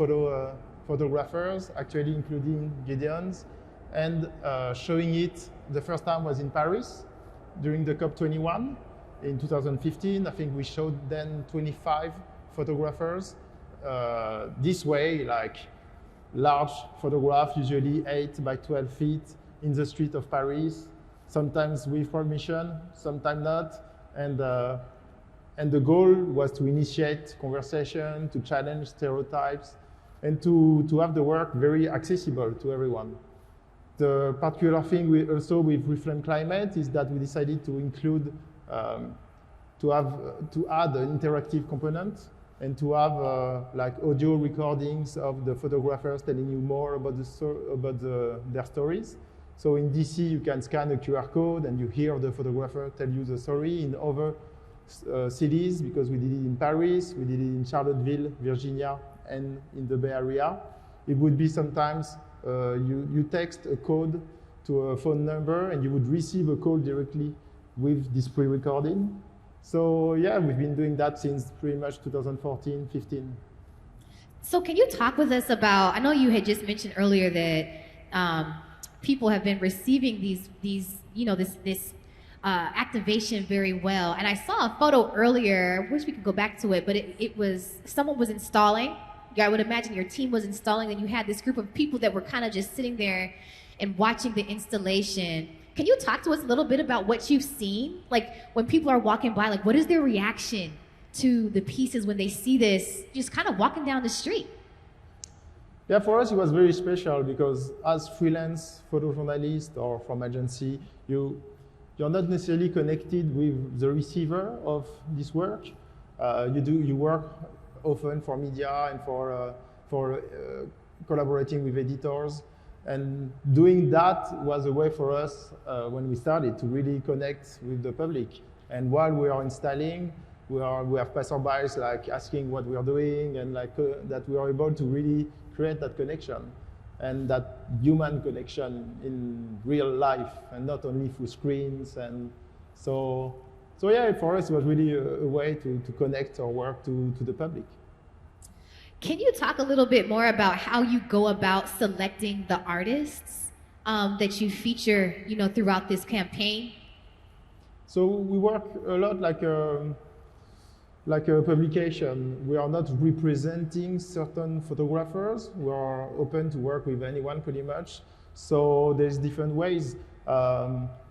photographers, actually including Gideon's, and showing it, the first time was in Paris during the COP21 in 2015. I think we showed then 25 photographers this way, like large photograph, usually 8 by 12 feet in the street of Paris, sometimes with permission, sometimes not. And the goal was to initiate conversation, to challenge stereotypes, and to have the work very accessible to everyone. The particular thing also with Reframe Climate is that we decided to include, to add an interactive component and to have like audio recordings of the photographers telling you more about their stories. So in DC, you can scan a QR code and you hear the photographer tell you the story. In other cities, because we did it in Paris, we did it in Charlottesville, Virginia, and in the Bay Area, it would be sometimes you text a code to a phone number and you would receive a call directly with this pre-recording. So yeah, we've been doing that since pretty much 2014, 15. So can you talk with us about, I know you had just mentioned earlier that people have been receiving these this activation very well. And I saw a photo earlier, I wish we could go back to it, but it was, someone was installing. I would imagine your team was installing, and you had this group of people that were kind of just sitting there and watching the installation. Can you talk to us a little bit about what you've seen? Like when people are walking by, like what is their reaction to the pieces when they see this just kind of walking down the street? Yeah, for us it was very special because as freelance photojournalist or from agency, you're not necessarily connected with the receiver of this work. You work often for media and for collaborating with editors. And doing that was a way for us when we started to really connect with the public. And while we are installing, we have passerbys like asking what we are doing and like that we are able to really create that connection and that human connection in real life and not only through screens. And so yeah, for us it was really a way to connect our work to the public. Can you talk a little bit more about how you go about selecting the artists that you feature, throughout this campaign? So we work a lot like a publication. We are not representing certain photographers. We are open to work with anyone pretty much. So there's different ways.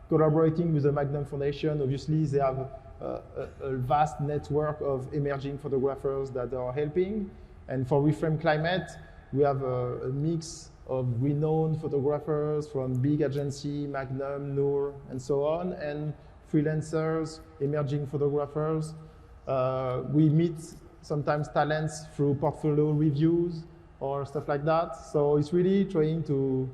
Collaborating with the Magnum Foundation, obviously they have a vast network of emerging photographers that are helping. And for Reframe Climate, we have a mix of renowned photographers from big agency, Magnum, Noor, and so on, and freelancers, emerging photographers. We meet sometimes talents through portfolio reviews or stuff like that. So it's really trying to,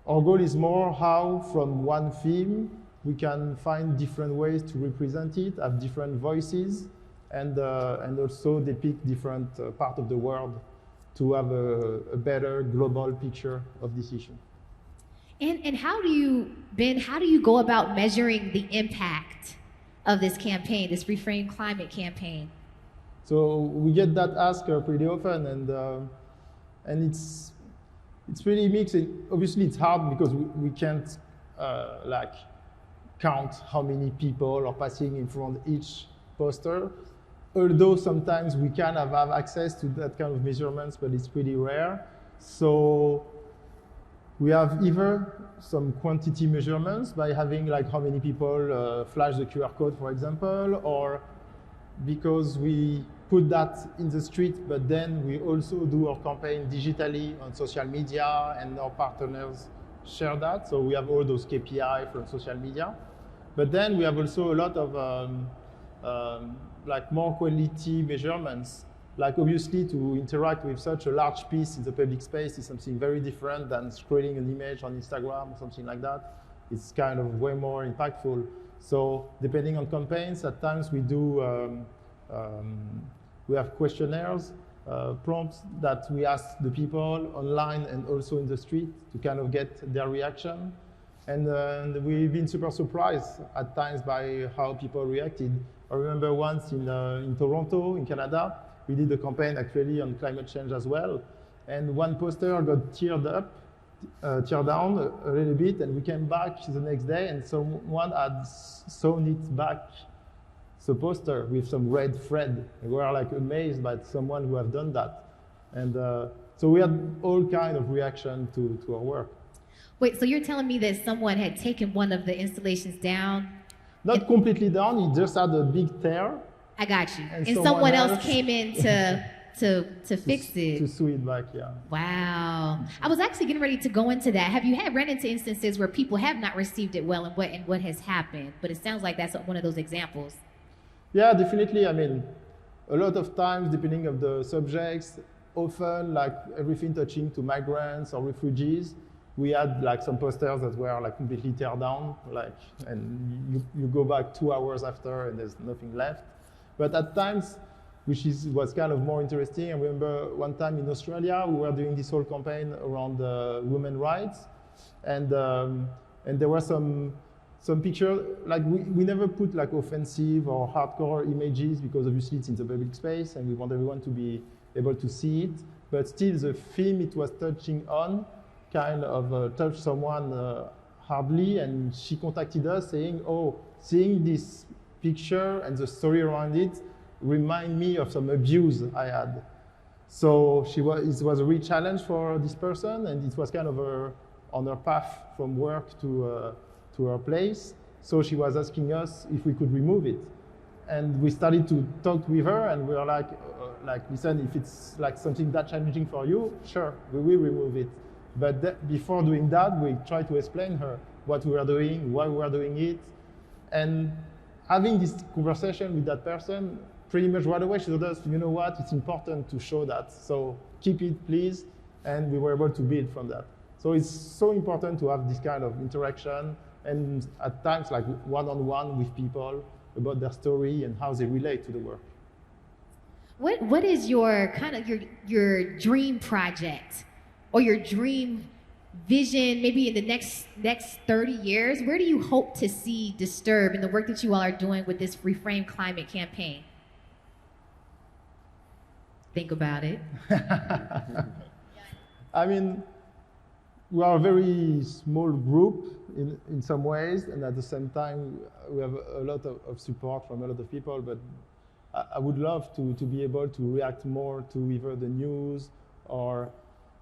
our goal is more how from one theme, we can find different ways to represent it, have different voices, and also depict different parts of the world to have a better global picture of this issue. And how do you go about measuring the impact of this campaign, this Reframe Climate campaign? So we get that asked pretty often, and it's really mixed. Obviously, it's hard because we can't like count how many people are passing in front of each poster. Although sometimes we can have access to that kind of measurements, but it's pretty rare. So we have either some quantity measurements by having like how many people flash the QR code, for example, or because we put that in the street, but then we also do our campaign digitally on social media and our partners share that. So we have all those KPI from social media. But then we have also a lot of like more quality measurements. Like obviously to interact with such a large piece in the public space is something very different than scrolling an image on Instagram or something like that. It's kind of way more impactful. So depending on campaigns, at times we do, we have questionnaires, prompts that we ask the people online and also in the street to kind of get their reaction. And we've been super surprised at times by how people reacted. I remember once in Toronto, in Canada, we did a campaign actually on climate change as well. And one poster got teared down a little bit, and we came back the next day and someone had sewn it back, the poster, with some red thread. We were like amazed by someone who had done that. And so we had all kind of reaction to our work. Wait, so you're telling me that someone had taken one of the installations down? Not completely down, it just had a big tear. I got you. And someone else came in to to fix it. To sue it back, yeah. Wow. I was actually getting ready to go into that. Have you ran into instances where people have not received it well, and what has happened? But it sounds like that's one of those examples. Yeah, definitely. I mean, a lot of times, depending on the subjects, often like everything touching to migrants or refugees, we had like some posters that were like completely tear down, like, and you go back 2 hours after and there's nothing left. But at times, was kind of more interesting. I remember one time in Australia, we were doing this whole campaign around women's rights, and there were some pictures, like we never put like offensive or hardcore images because obviously it's in the public space and we want everyone to be able to see it, but still the theme it was touching on kind of touched someone hardly, and she contacted us saying, oh, seeing this picture and the story around it remind me of some abuse I had. So it was a real challenge for this person, and it was kind of on her path from work to her place. So she was asking us if we could remove it. And we started to talk with her, and we were like, listen, if it's like something that challenging for you, sure, we will remove it. But before doing that, we tried to explain her what we were doing, why we were doing it. And having this conversation with that person, pretty much right away, she told us, you know what, it's important to show that. So keep it, please. And we were able to build from that. So it's so important to have this kind of interaction, and at times like one-on-one with people about their story and how they relate to the work. What is your kind of your dream project or your dream vision, maybe in the next 30 years? Where do you hope to see Dysturb and the work that you all are doing with this Reframe Climate campaign? Think about it. I mean, we are a very small group in some ways, and at the same time, we have a lot of support from a lot of people, but I would love to be able to react more to either the news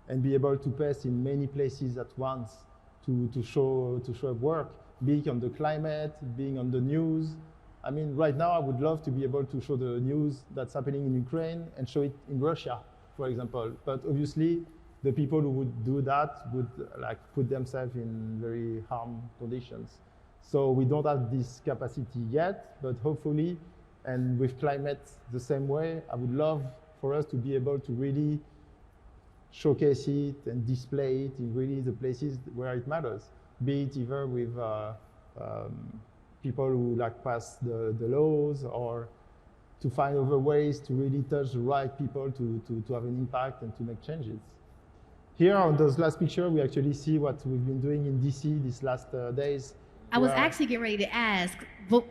and be able to pass in many places at once to show work, being on the climate, being on the news. I mean, right now I would love to be able to show the news that's happening in Ukraine and show it in Russia, for example. But obviously, the people who would do that would like put themselves in very harm conditions. So we don't have this capacity yet, but hopefully, and with climate the same way, I would love for us to be able to really showcase it and display it in really the places where it matters, be it either with people who like pass the laws, or to find other ways to really touch the right people to have an impact and to make changes. Here on those last picture, we actually see what we've been doing in DC these last days. I was actually getting ready to ask, but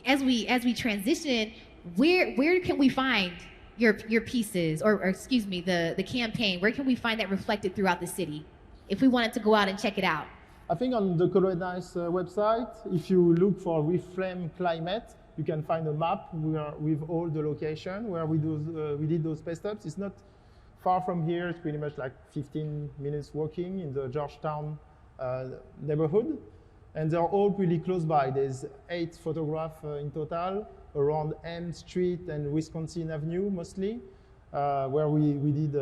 as we transition, where can we find your pieces, or excuse me, the campaign? Where can we find that reflected throughout the city if we wanted to go out and check it out? I think on the Colonize website, if you look for Reframe Climate, you can find a map with all the location where we did those pest ups. It's not far from here. It's pretty much like 15 minutes walking in the Georgetown neighborhood. And they're all pretty close by. There's 8 photographs in total around M Street and Wisconsin Avenue mostly, where we did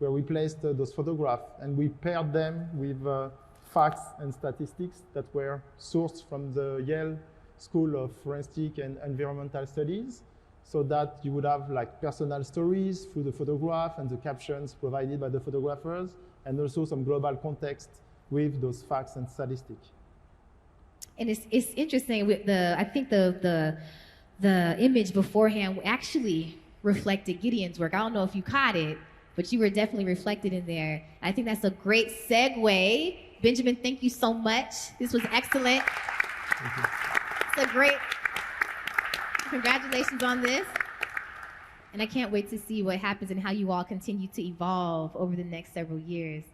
where we placed those photographs, and we paired them with facts and statistics that were sourced from the Yale School of Forensic and Environmental Studies, so that you would have like personal stories through the photograph and the captions provided by the photographers, and also some global context with those facts and statistics. And it's interesting with I think the image beforehand actually reflected Gideon's work. I don't know if you caught it, but you were definitely reflected in there. I think that's a great segue. Benjamin, thank you so much. This was excellent. It's a great, congratulations on this. And I can't wait to see what happens and how you all continue to evolve over the next several years.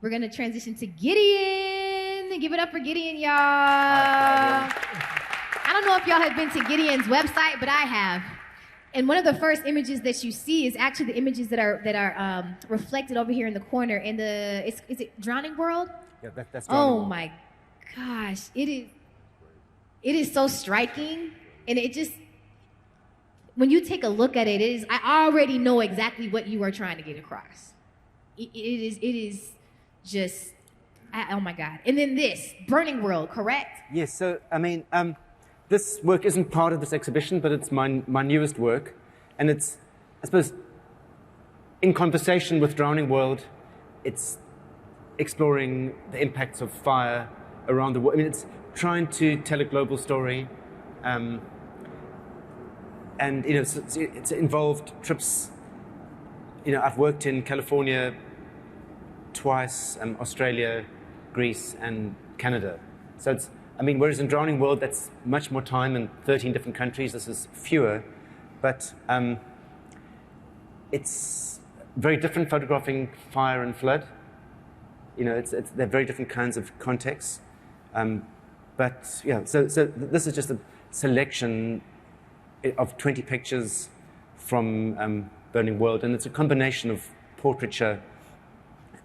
We're gonna transition to Gideon. Give it up for Gideon, y'all. I don't know if y'all have been to Gideon's website, but I have. And one of the first images that you see is actually the images that are reflected over here in the corner in the, is it Drowning World? Yeah, that's Drowning World. Oh my gosh, it is so striking, and it just, when you take a look at it, I already know exactly what you are trying to get across. It is just, oh my God. And then this, Burning World, correct? Yes, so, I mean, this work isn't part of this exhibition, but it's my newest work. And it's, I suppose, in conversation with Drowning World, it's exploring the impacts of fire around the world. I mean, it's trying to tell a global story. And, you know, it's involved trips. You know, I've worked in California twice, Australia, Greece, and Canada. So it's, I mean, whereas in Drowning World, that's much more time in 13 different countries. This is fewer, but it's very different photographing fire and flood. You know, they're very different kinds of contexts. But yeah, so this is just a selection of 20 pictures from Burning World, and it's a combination of portraiture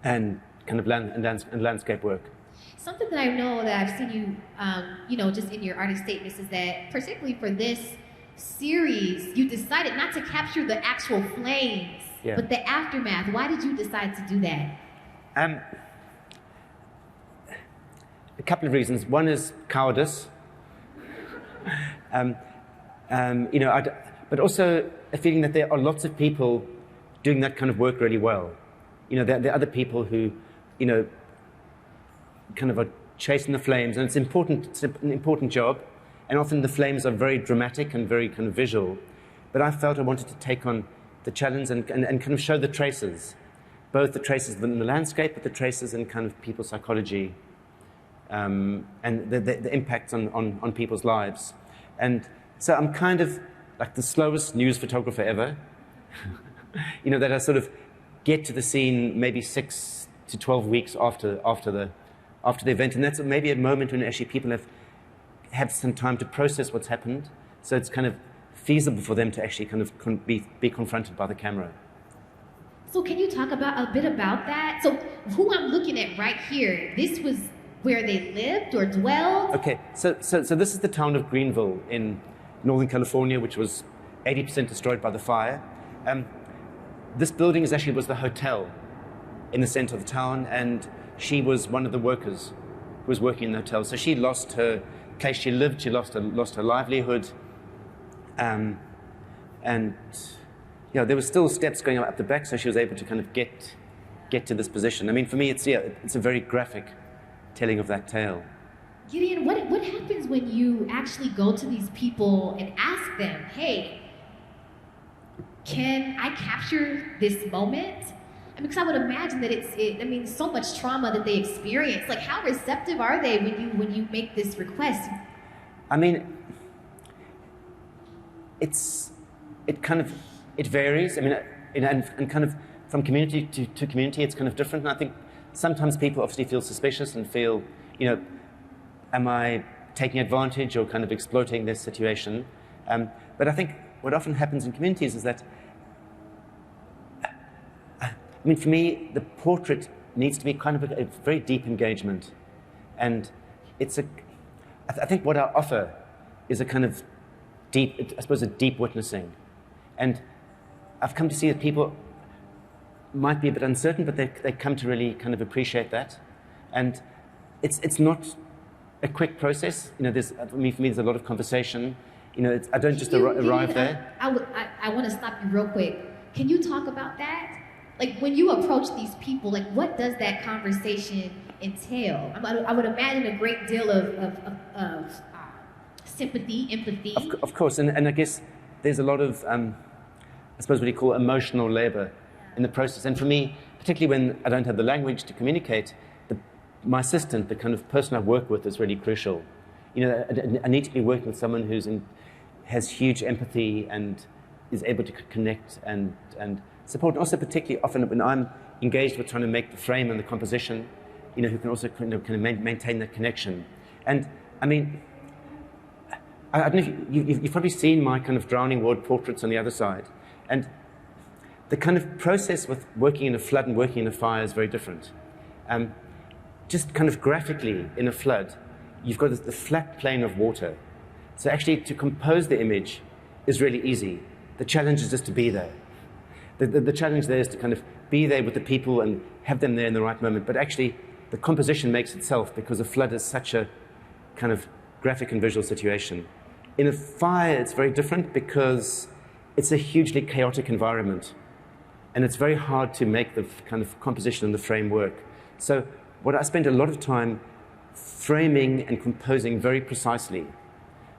and kind of landscape work. Something that I know that I've seen you, you know, just in your artist statements is that, particularly for this series, you decided not to capture the actual flames, but the aftermath. Why did you decide to do that? A couple of reasons. One is cowardice. You know, but also a feeling that there are lots of people doing that kind of work really well. You know, there are other people who, you know, kind of are chasing the flames, and it's an important job, and often the flames are very dramatic and very kind of visual. But I felt I wanted to take on the challenge and kind of show the traces, both the traces in the landscape, but the traces in kind of people's psychology, and the impacts on people's lives. And so I'm kind of like the slowest news photographer ever. You know, that I sort of get to the scene maybe 6 to 12 weeks after the event, and that's maybe a moment when actually people have had some time to process what's happened, so it's kind of feasible for them to actually kind of be confronted by the camera. So can you talk a bit about that? So who I'm looking at right here, this was where they lived or dwelled? Okay, so this is the town of Greenville in Northern California, which was 80% destroyed by the fire. This building was the hotel in the center of the town, and she was one of the workers who was working in the hotel. So she lost her place she lived, she lost her livelihood. And yeah, there were still steps going up the back, so she was able to kind of get to this position. I mean, for me, it's a very graphic telling of that tale. Gideon, what happens when you actually go to these people and ask them, hey, can I capture this moment? I mean, because I would imagine that so much trauma that they experience. Like, how receptive are they when you make this request? I mean, it varies. I mean, and kind of from community to community, it's kind of different. And I think sometimes people obviously feel suspicious and feel, you know, am I taking advantage or kind of exploiting this situation? But I think what often happens in communities is that, I mean, for me, the portrait needs to be kind of a very deep engagement. And I think what I offer is a kind of deep, I suppose, a deep witnessing. And I've come to see that people might be a bit uncertain, but they come to really kind of appreciate that. And it's not a quick process. You know, for me, there's a lot of conversation. You know, I don't just arrive there. I want to stop you real quick. Can you talk about that? Like, when you approach these people, like, what does that conversation entail? I would imagine a great deal of sympathy, empathy. Of course, and I guess there's a lot of, I suppose what you call emotional labor in the process. And for me, particularly when I don't have the language to communicate, my assistant, the kind of person I work with, is really crucial. You know, I need to be working with someone who has huge empathy and is able to connect and support. And also, particularly often when I'm engaged with trying to make the frame and the composition, you know, who can also kind of maintain that connection. And I mean, I don't know if you've probably seen my kind of Drowning World portraits on the other side. And the kind of process with working in a flood and working in a fire is very different. Just kind of graphically, in a flood, you've got the flat plane of water. So actually, to compose the image is really easy. the challenge is just to be there. The challenge there is to kind of be there with the people and have them there in the right moment. But actually, the composition makes itself because a flood is such a kind of graphic and visual situation. In a fire, it's very different because it's a hugely chaotic environment. And it's very hard to make the kind of composition and the frame work. So what I spend a lot of time framing and composing very precisely.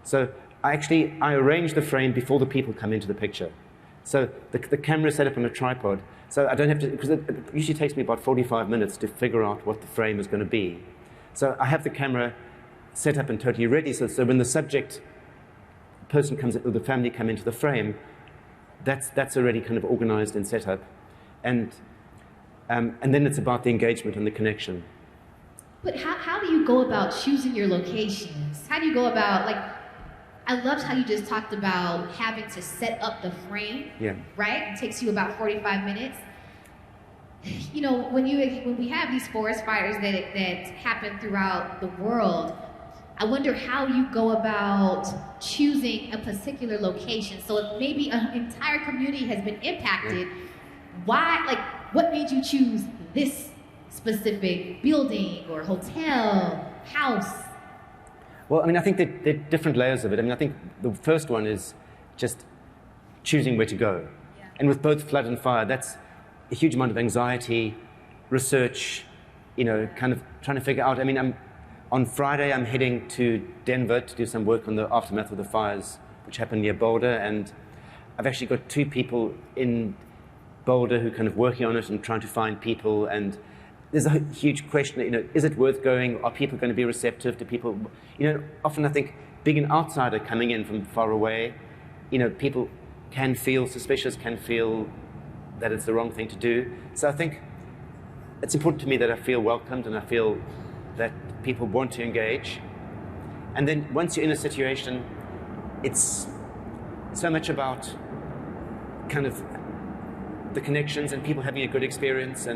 So I arrange the frame before the people come into the picture. So the camera is set up on a tripod. So I don't have to, because it usually takes me about 45 minutes to figure out what the frame is going to be. So I have the camera set up and totally ready. So when the subject person comes, or the family come into the frame, that's already kind of organized and set up. And then it's about the engagement and the connection. But how do you go about choosing your locations? How do you go about, like, I loved how you just talked about having to set up the frame, right? It takes you about 45 minutes. You know, when we have these forest fires that happen throughout the world, I wonder how you go about choosing a particular location. So if maybe an entire community has been impacted, why, like, what made you choose this specific building or hotel, house? Well, I mean, I think that there are different layers of it. I mean, I think the first one is just choosing where to go. Yeah. And with both flood and fire, that's a huge amount of anxiety, research, you know, kind of trying to figure out. I mean, on Friday, I'm heading to Denver to do some work on the aftermath of the fires, which happened near Boulder. And I've actually got 2 people in Boulder who are kind of working on it and trying to find people. And there's a huge question, you know, is it worth going? Are people going to be receptive to people? You know, often I think being an outsider coming in from far away, you know, people can feel suspicious, can feel that it's the wrong thing to do. So I think it's important to me that I feel welcomed and I feel that people want to engage. And then once you're in a situation, it's so much about kind of the connections and people having a good experience.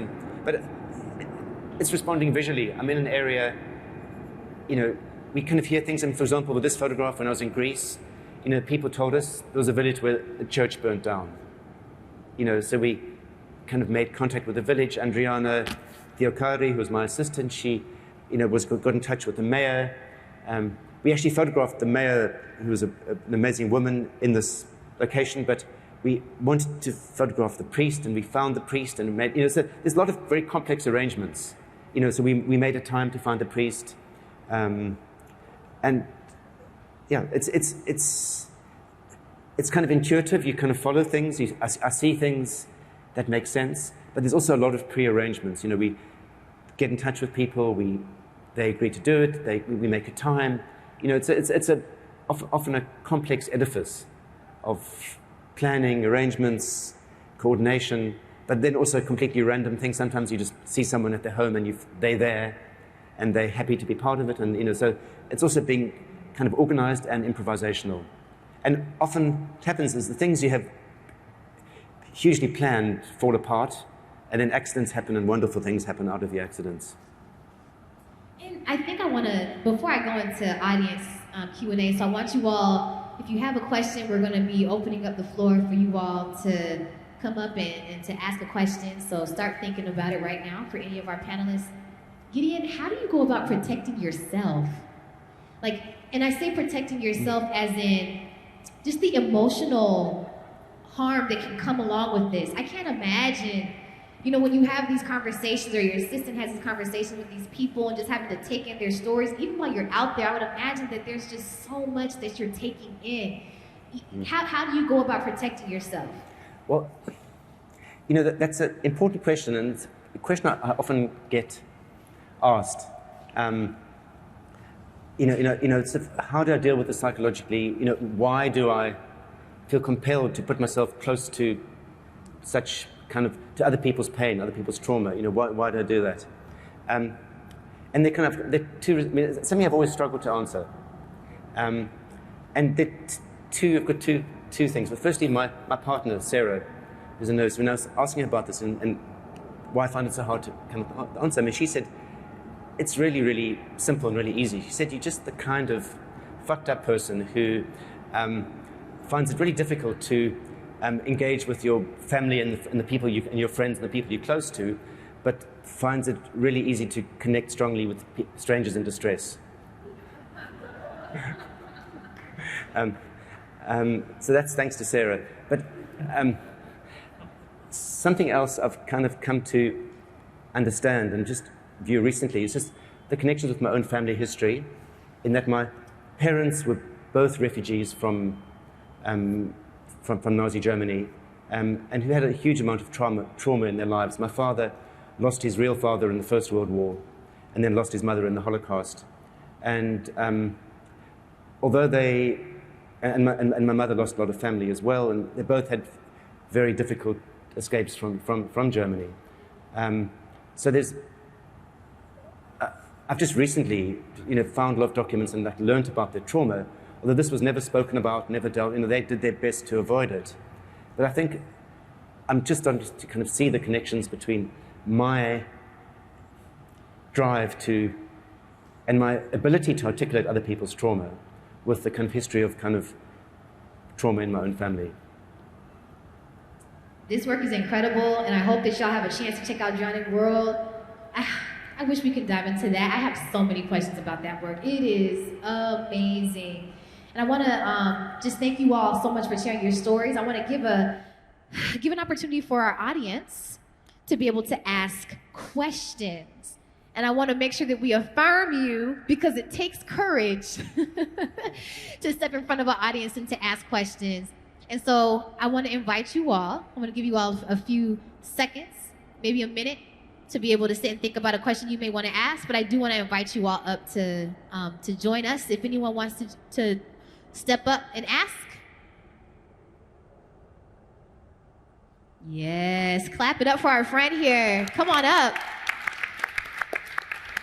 But it's responding visually. I'm in an area, you know, we kind of hear things. And for example, with this photograph, when I was in Greece, you know, people told us there was a village where a church burnt down. You know, so we kind of made contact with the village. Andriana Theokari, who was my assistant, she, you know, got in touch with the mayor. We actually photographed the mayor, who was an amazing woman in this location, but we wanted to photograph the priest, and we found the priest, and made, you know, so there's a lot of very complex arrangements. You know, so we made a time to find the priest, and yeah, it's kind of intuitive. You kind of follow things. I see things that make sense, but there's also a lot of pre-arrangements. You know, we get in touch with people. They agree to do it. We make a time. You know, it's often a complex edifice of planning, arrangements, coordination, but then also completely random things. Sometimes you just see someone at their home and they're there and they're happy to be part of it. And, you know, so it's also being kind of organized and improvisational. And often what happens is the things you have hugely planned fall apart, and then accidents happen and wonderful things happen out of the accidents. And I think I want to, before I go into audience Q&A, so I want you all, if you have a question, we're going to be opening up the floor for you all to come up and to ask a question. So start thinking about it right now for any of our panelists. Gideon, how do you go about protecting yourself? Like, and I say protecting yourself as in just the emotional harm that can come along with this. I can't imagine, you know, when you have these conversations or your assistant has these conversations with these people and just having to take in their stories, even while you're out there, I would imagine that there's just so much that you're taking in. How do you go about protecting yourself? Well, you know, that's an important question, and it's a question I often get asked. It's how do I deal with this psychologically? You know, why do I feel compelled to put myself close to such kind of, to other people's pain, other people's trauma? You know, why do I do that? And they're something I've always struggled to answer. And I've got two things. But firstly, my partner, Sarah, who's a nurse, when I was asking her about this and why I find it so hard to kind of answer, I mean, she said, it's really, really simple and really easy. She said, you're just the kind of fucked up person who finds it really difficult to engage with your family and the people and your friends and the people you're close to, but finds it really easy to connect strongly with strangers in distress. So that's thanks to Sarah. But something else I've kind of come to understand and just view recently is just the connections with my own family history, in that my parents were both refugees from Nazi Germany, and who had a huge amount of trauma in their lives. My father lost his real father in the First World War, and then lost his mother in the Holocaust. And although my mother lost a lot of family as well, and they both had very difficult escapes from Germany. So I've just recently, found a lot of documents and learned about their trauma. Although this was never spoken about, never dealt, they did their best to avoid it. But I think I'm just starting to kind of see the connections between my drive to, and my ability to articulate other people's trauma with the kind of history of kind of trauma in my own family. This work is incredible, and I hope that y'all have a chance to check out Drowning World. I wish we could dive into that. I have so many questions about that work. It is amazing. And I want to just thank you all so much for sharing your stories. I want to give an opportunity for our audience to be able to ask questions. And I want to make sure that we affirm you, because it takes courage to step in front of an audience and to ask questions. And so I want to invite you all, I'm going to give you all a few seconds, maybe a minute, to be able to sit and think about a question you may want to ask. But I do want to invite you all up to join us. If anyone wants to step up and ask. Yes, clap it up for our friend here. Come on up.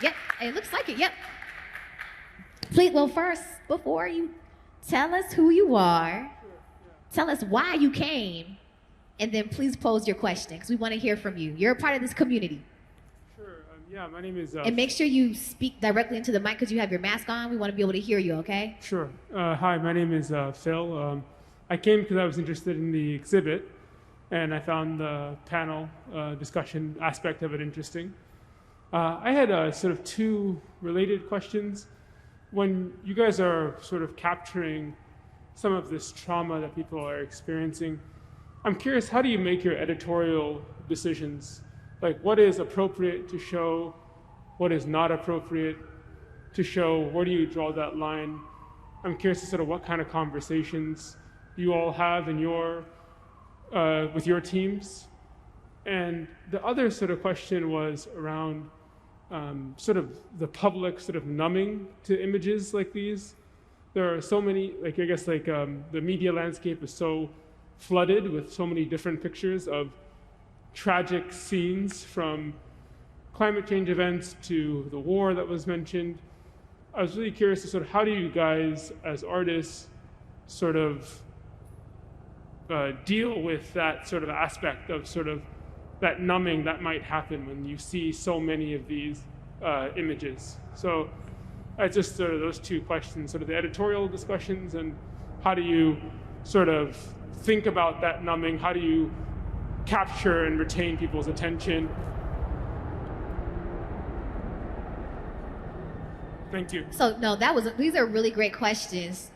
Yep, it looks like it, yep. Please, well, first, before you tell us who you are, tell us why you came, and then please pose your question, because we want to hear from you. You're a part of this community. Sure, yeah, my name is... and make sure you speak directly into the mic, because you have your mask on. We want to be able to hear you, okay? Sure. Hi, my name is Phil. I came because I was interested in the exhibit, and I found the panel discussion aspect of it interesting. I had sort of two related questions. When you guys are sort of capturing some of this trauma that people are experiencing, I'm curious, how do you make your editorial decisions? Like, what is appropriate to show? What is not appropriate to show? Where do you draw that line? I'm curious to sort of what kind of conversations you all have in your, with your teams. And the other sort of question was around sort of the public sort of numbing to images like these. There are so many, like, I guess, like the media landscape is so flooded with so many different pictures of tragic scenes, from climate change events to the war that was mentioned. I was really curious to sort of, how do you guys as artists sort of deal with that sort of aspect of sort of that numbing that might happen when you see so many of these images? So just sort of those two questions, sort of the editorial discussions, and how do you sort of think about that numbing? How do you capture and retain people's attention? Thank you. So no, these are really great questions.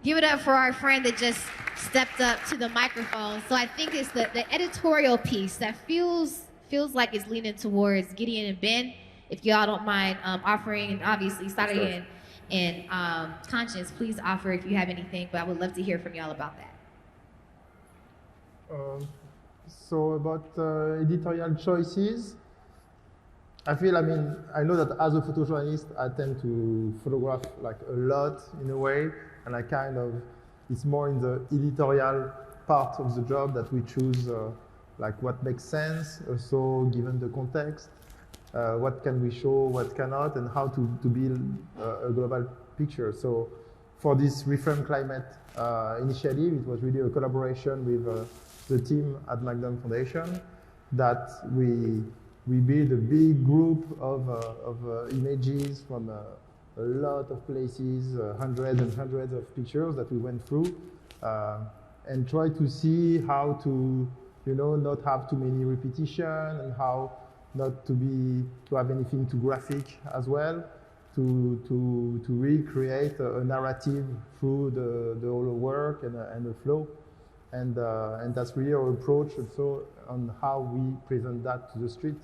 Give it up for our friend that just stepped up to the microphone. So I think it's the editorial piece that feels like it's leaning towards Gideon and Ben. If y'all don't mind offering, and obviously Sari and Konshens, please offer if you have anything, but I would love to hear from y'all about that. So about editorial choices, I know that as a photojournalist, I tend to photograph like a lot in a way, and it's more in the editorial part of the job that we choose like what makes sense, also given the context, what can we show, what cannot, and how to build a global picture. So for this Reframe Climate initiative, it was really a collaboration with the team at Magnum Foundation that we built a big group of images from a lot of places, hundreds and hundreds of pictures that we went through. and try to see how to, not have too many repetition and how not to have anything too graphic as well, to recreate a narrative through the whole work and the flow. And that's really our approach also on how we present that to the street.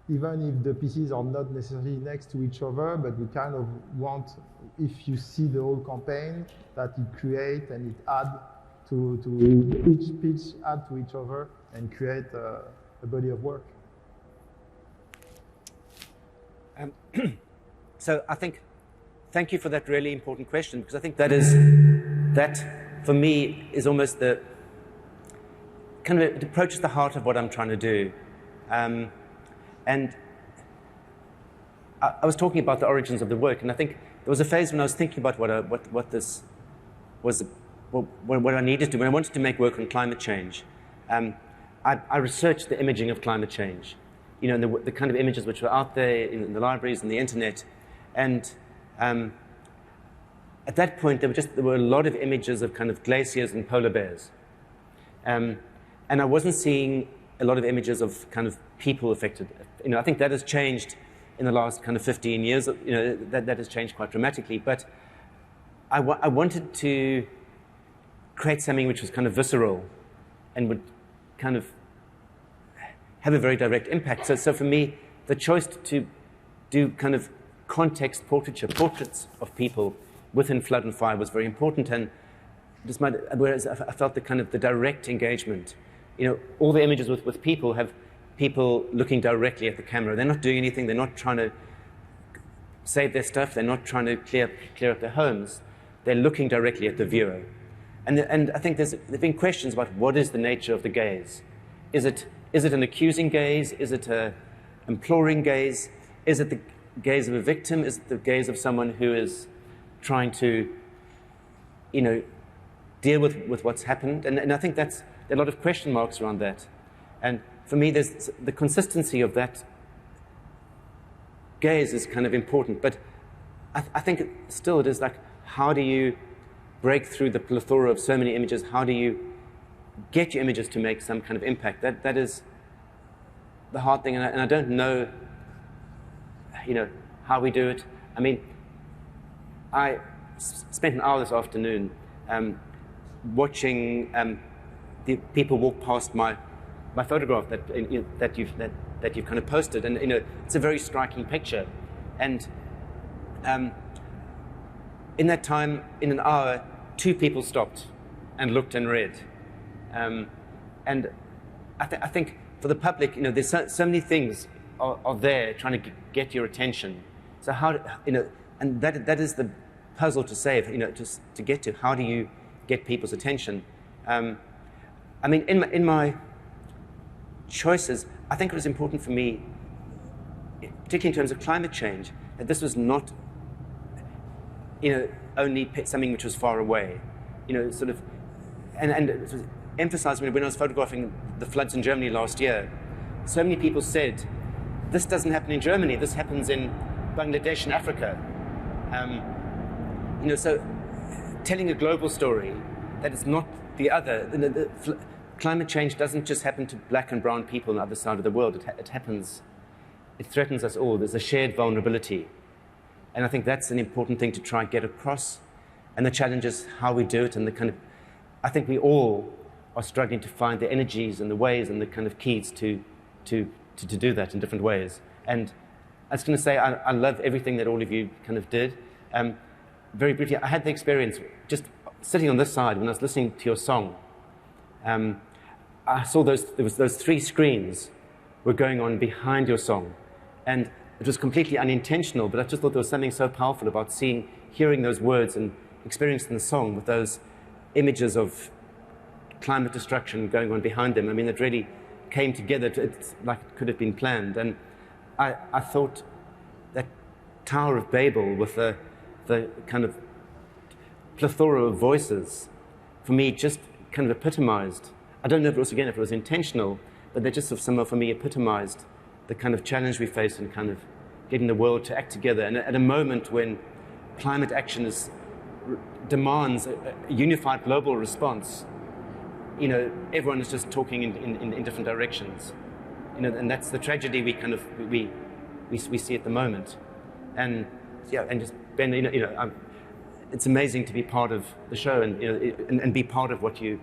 Even if the pieces are not necessarily next to each other, but we kind of want, if you see the whole campaign, that it create and it add to each piece add to each other and create a body of work. So I think, thank you for that really important question, because I think that for me is almost the kind of, it approaches the heart of what I'm trying to do. And I was talking about the origins of the work, and I think there was a phase when I was thinking about what this was, what I needed to do when I wanted to make work on climate change. I researched the imaging of climate change, and the kind of images which were out there in the libraries and the internet, and at that point there were a lot of images of kind of glaciers and polar bears, and I wasn't seeing a lot of images of kind of people affected. I think that has changed in the last kind of 15 years. That has changed quite dramatically. But I wanted to create something which was kind of visceral and would kind of have a very direct impact. So for me, the choice to do kind of context portraiture, portraits of people within flood and fire was very important. And whereas I felt the direct engagement. All the images with people have people looking directly at the camera. They're not doing anything. They're not trying to save their stuff. They're not trying to clear up their homes. They're looking directly at the viewer. And I think there've been questions about what is the nature of the gaze. Is it an accusing gaze? Is it an imploring gaze? Is it the gaze of a victim? Is it the gaze of someone who is trying to, deal with what's happened? And I think there are a lot of question marks around that. And for me, there's the consistency of that gaze is kind of important. But I think still it is like, how do you break through the plethora of so many images? How do you get your images to make some kind of impact? That is the hard thing. And I don't know, how we do it. I mean, I spent an hour this afternoon watching the people walk past my photograph that you've kind of posted, and it's a very striking picture. And in that time, in an hour, 2 people stopped and looked and read. And I think for the public, there's so many things are there trying to get your attention. So how and that is the puzzle to save, to get to. How do you get people's attention? I mean, in my choices, I think it was important for me, particularly in terms of climate change, that this was not, only something which was far away, sort of, and it was emphasized when I was photographing the floods in Germany last year. So many people said, this doesn't happen in Germany, this happens in Bangladesh and Africa. So telling a global story that is not the other. Climate change doesn't just happen to black and brown people on the other side of the world. It threatens us all. There's a shared vulnerability. And I think that's an important thing to try and get across. And the challenge is how we do it, and I think we all are struggling to find the energies and the ways and the kind of keys to do that in different ways. And I was going to say, I love everything that all of you kind of did. Very briefly, I had the experience just sitting on this side when I was listening to your song. I saw those 3 screens were going on behind your song, and it was completely unintentional, but I just thought there was something so powerful about hearing those words and experiencing the song with those images of climate destruction going on behind them. I mean, it really came together. It's like it could have been planned. And I thought that Tower of Babel with the kind of plethora of voices, for me, just kind of epitomized. I don't know if it was intentional, but they just sort of somehow for me epitomized the kind of challenge we face in kind of getting the world to act together. And at a moment when climate action is demands a unified global response, everyone is just talking in different directions, and that's the tragedy we see at the moment. And and just Ben, it's amazing to be part of the show and be part of what you're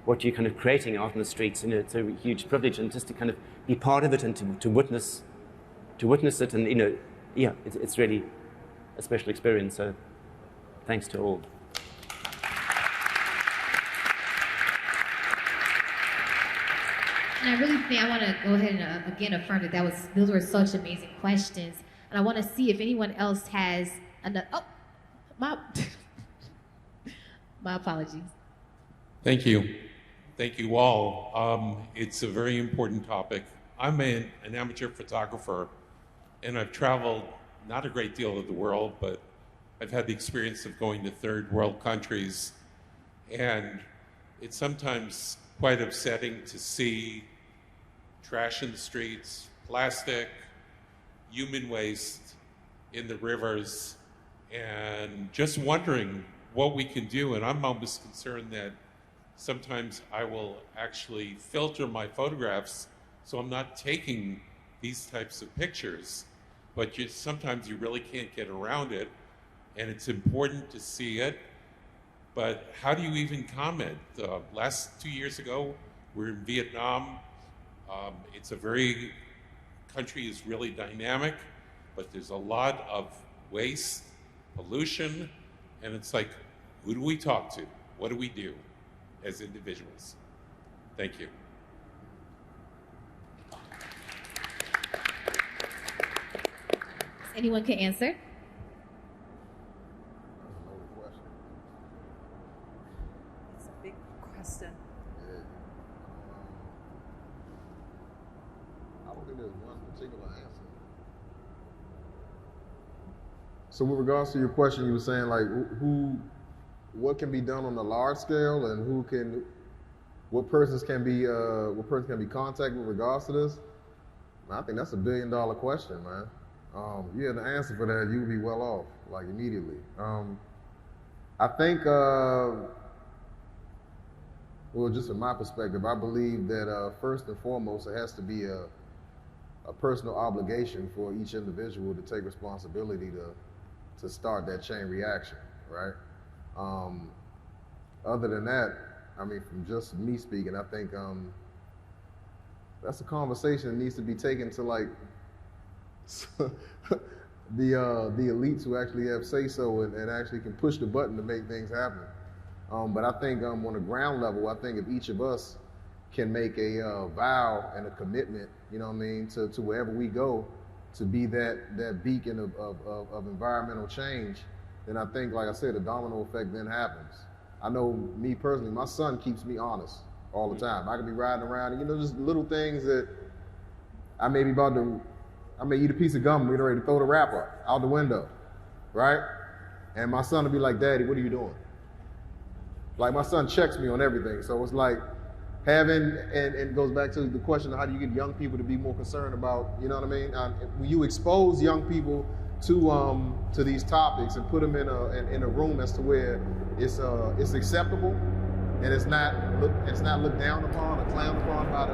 kind of creating out in the streets. It's a huge privilege, and just to kind of be part of it and to witness it, and it's really a special experience. So thanks to all. And I really think I want to go ahead and again affirm that those were such amazing questions. And I want to see if anyone else has another. Oh, my apologies. Thank you. Thank you all. It's a very important topic. I'm an amateur photographer, and I've traveled not a great deal of the world, but I've had the experience of going to third world countries, and it's sometimes quite upsetting to see trash in the streets, plastic, human waste in the rivers, and just wondering what we can do. And I'm almost concerned that sometimes I will actually filter my photographs so I'm not taking these types of pictures, but sometimes you really can't get around it, and it's important to see it. But how do you even comment? Last 2 years ago, we were in Vietnam. It's a country is really dynamic, but there's a lot of waste, pollution, and it's like, who do we talk to? What do we do as individuals? Thank you. Anyone can answer. It's a big question. I don't think there's one particular answer. So with regards to your question, you were saying like what can be done on a large scale, and what persons can be contacted with regards to this? I think that's $1 billion question, man. You had the answer for that, you'd be well off, like immediately. I think, well, just from my perspective, I believe that first and foremost, it has to be a personal obligation for each individual to take responsibility to start that chain reaction, right? Other than that, I mean, from just me speaking, I think that's a conversation that needs to be taken to like the elites who actually have say-so and actually can push the button to make things happen. But I think on a ground level, I think if each of us can make a vow and a commitment, you know what I mean, to wherever we go, to be that beacon of environmental change, then I think, like I said, a domino effect then happens. I know me personally, my son keeps me honest all the time. I can be riding around and, just little things that I may eat a piece of gum and be ready to throw the wrapper out the window, right? And my son will be like, "Daddy, what are you doing?" Like, my son checks me on everything. So it's like having, and it goes back to the question of how do you get young people to be more concerned about, you know what I mean? When you expose young people to these topics and put them in a room as to where it's acceptable and it's not looked down upon or clowned upon by the.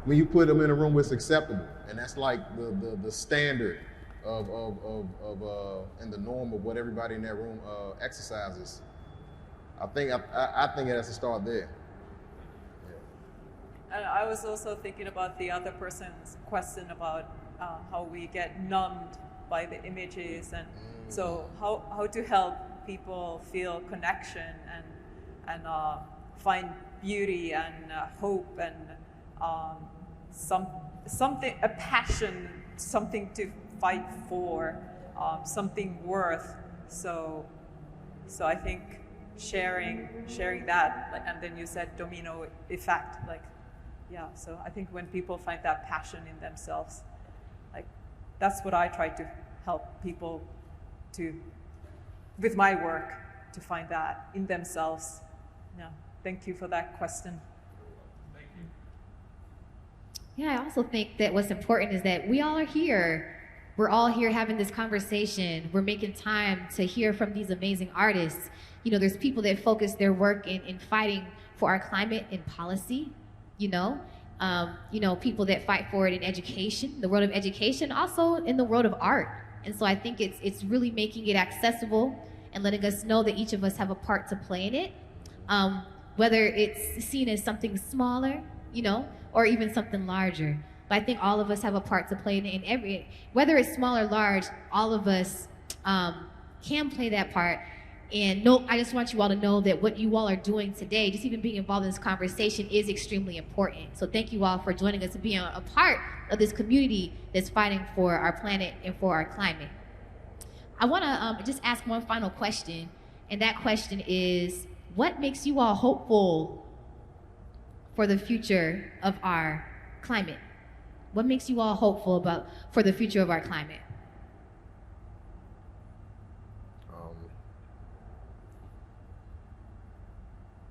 When you put them in a room where it's acceptable, and that's like the standard of and the norm of what everybody in that room exercises, I think it has to start there. Yeah. And I was also thinking about the other person's question about how we get numbed by the images, and so how to help people feel connection and find beauty and hope and something, a passion, something to fight for, something worth. So I think sharing that, and then you said domino effect, like, yeah. So I think when people find that passion in themselves, like, that's what I try to help people to, with my work, to find that in themselves. Yeah. Thank you for that question. Yeah, I also think that what's important is that we all are here we're all here having this conversation. We're making time to hear from these amazing artists. You know, there's people that focus their work in fighting for our climate in policy, people that fight for it in education, the world of education, also in the world of art. And so I think it's really making it accessible and letting us know that each of us have a part to play in it, whether it's seen as something smaller, or even something larger. But I think all of us have a part to play in every, whether it's small or large, all of us can play that part. And I just want you all to know that what you all are doing today, just even being involved in this conversation, is extremely important. So thank you all for joining us and being a part of this community that's fighting for our planet and for our climate. I want to just ask one final question, and that question is, what makes you all hopeful for the future of our climate? What makes you all hopeful for the future of our climate?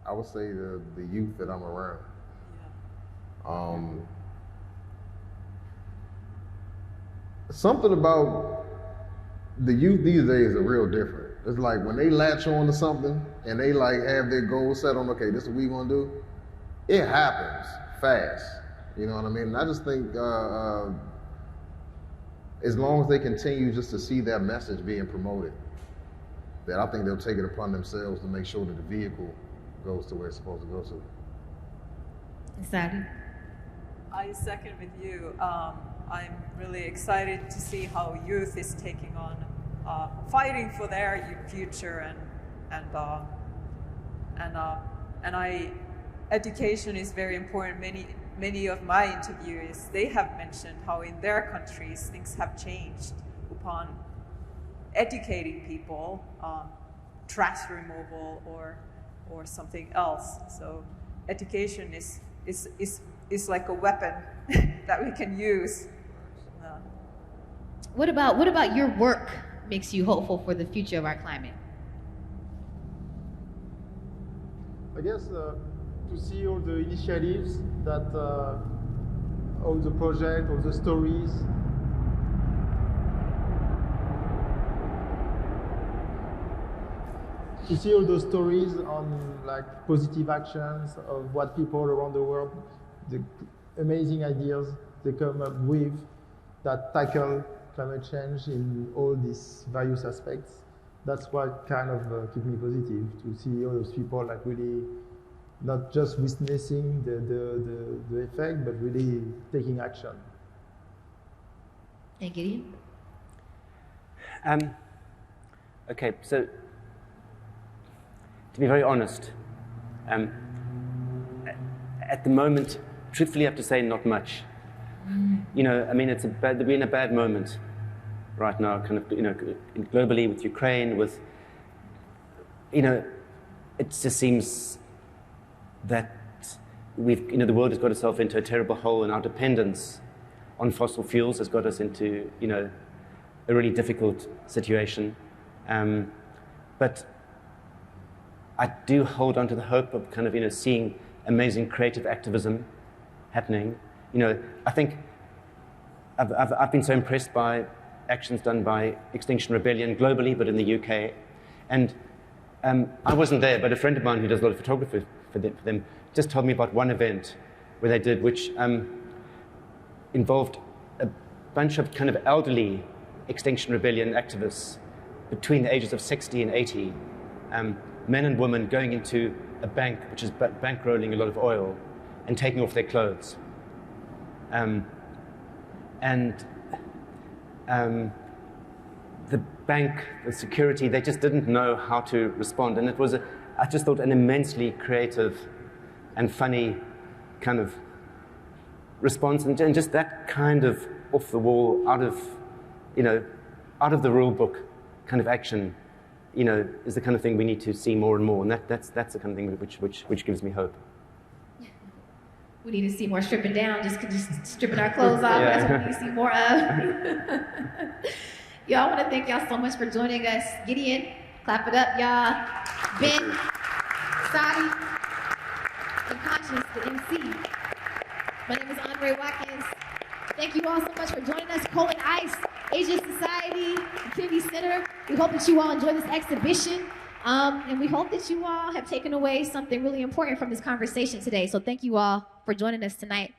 I would say the youth that I'm around. Something about the youth these days are real different. It's like when they latch on to something and they like have their goals set on, okay, this is what we gonna do, it happens fast. You know what I mean? And I just think as long as they continue just to see that message being promoted, that I think they'll take it upon themselves to make sure that the vehicle goes to where it's supposed to go to. Sari? I second with you. I'm really excited to see how youth is taking on fighting for their future, and education is very important. Many of my interviewees, they have mentioned how in their countries things have changed upon educating people, trash removal or something else. So education is like a weapon that we can use. What about your work makes you hopeful for the future of our climate? I guess to see all the initiatives that, all the projects, all the stories. To see all those stories on like positive actions of what people around the world, the amazing ideas they come up with that tackle climate change in all these various aspects. That's what kind of keeps me positive, to see all those people like really not just witnessing the effect, but really taking action. And Gideon? Okay, so to be very honest, at the moment, truthfully, I have to say not much. I mean, we're in a bad moment right now, kind of, globally with Ukraine, with, it just seems that the world has got itself into a terrible hole, and our dependence on fossil fuels has got us into, a really difficult situation. But I do hold on to the hope of kind of, seeing amazing creative activism happening. I think I've been so impressed by actions done by Extinction Rebellion globally, but in the UK. And I wasn't there, but a friend of mine who does a lot of photography for them just told me about one event where they did, which involved a bunch of kind of elderly Extinction Rebellion activists between the ages of 60 and 80, men and women going into a bank which is bankrolling a lot of oil and taking off their clothes. The bank, the security, they just didn't know how to respond. And it was, I just thought, an immensely creative and funny kind of response. And just that kind of off the wall, out of the rule book kind of action, is the kind of thing we need to see more and more. And that's the kind of thing which gives me hope. We need to see more stripping down, just stripping our clothes off. Yeah. That's what we need to see more of. Y'all, I want to thank y'all so much for joining us. Gideon, clap it up, y'all. Ben, Sari, and Konshens, the MC. My name is OnRaé Watkins. Thank you all so much for joining us. Coal and Ice, Asian Society, Kennedy Center. We hope that you all enjoy this exhibition. And we hope that you all have taken away something really important from this conversation today. So thank you all for joining us tonight.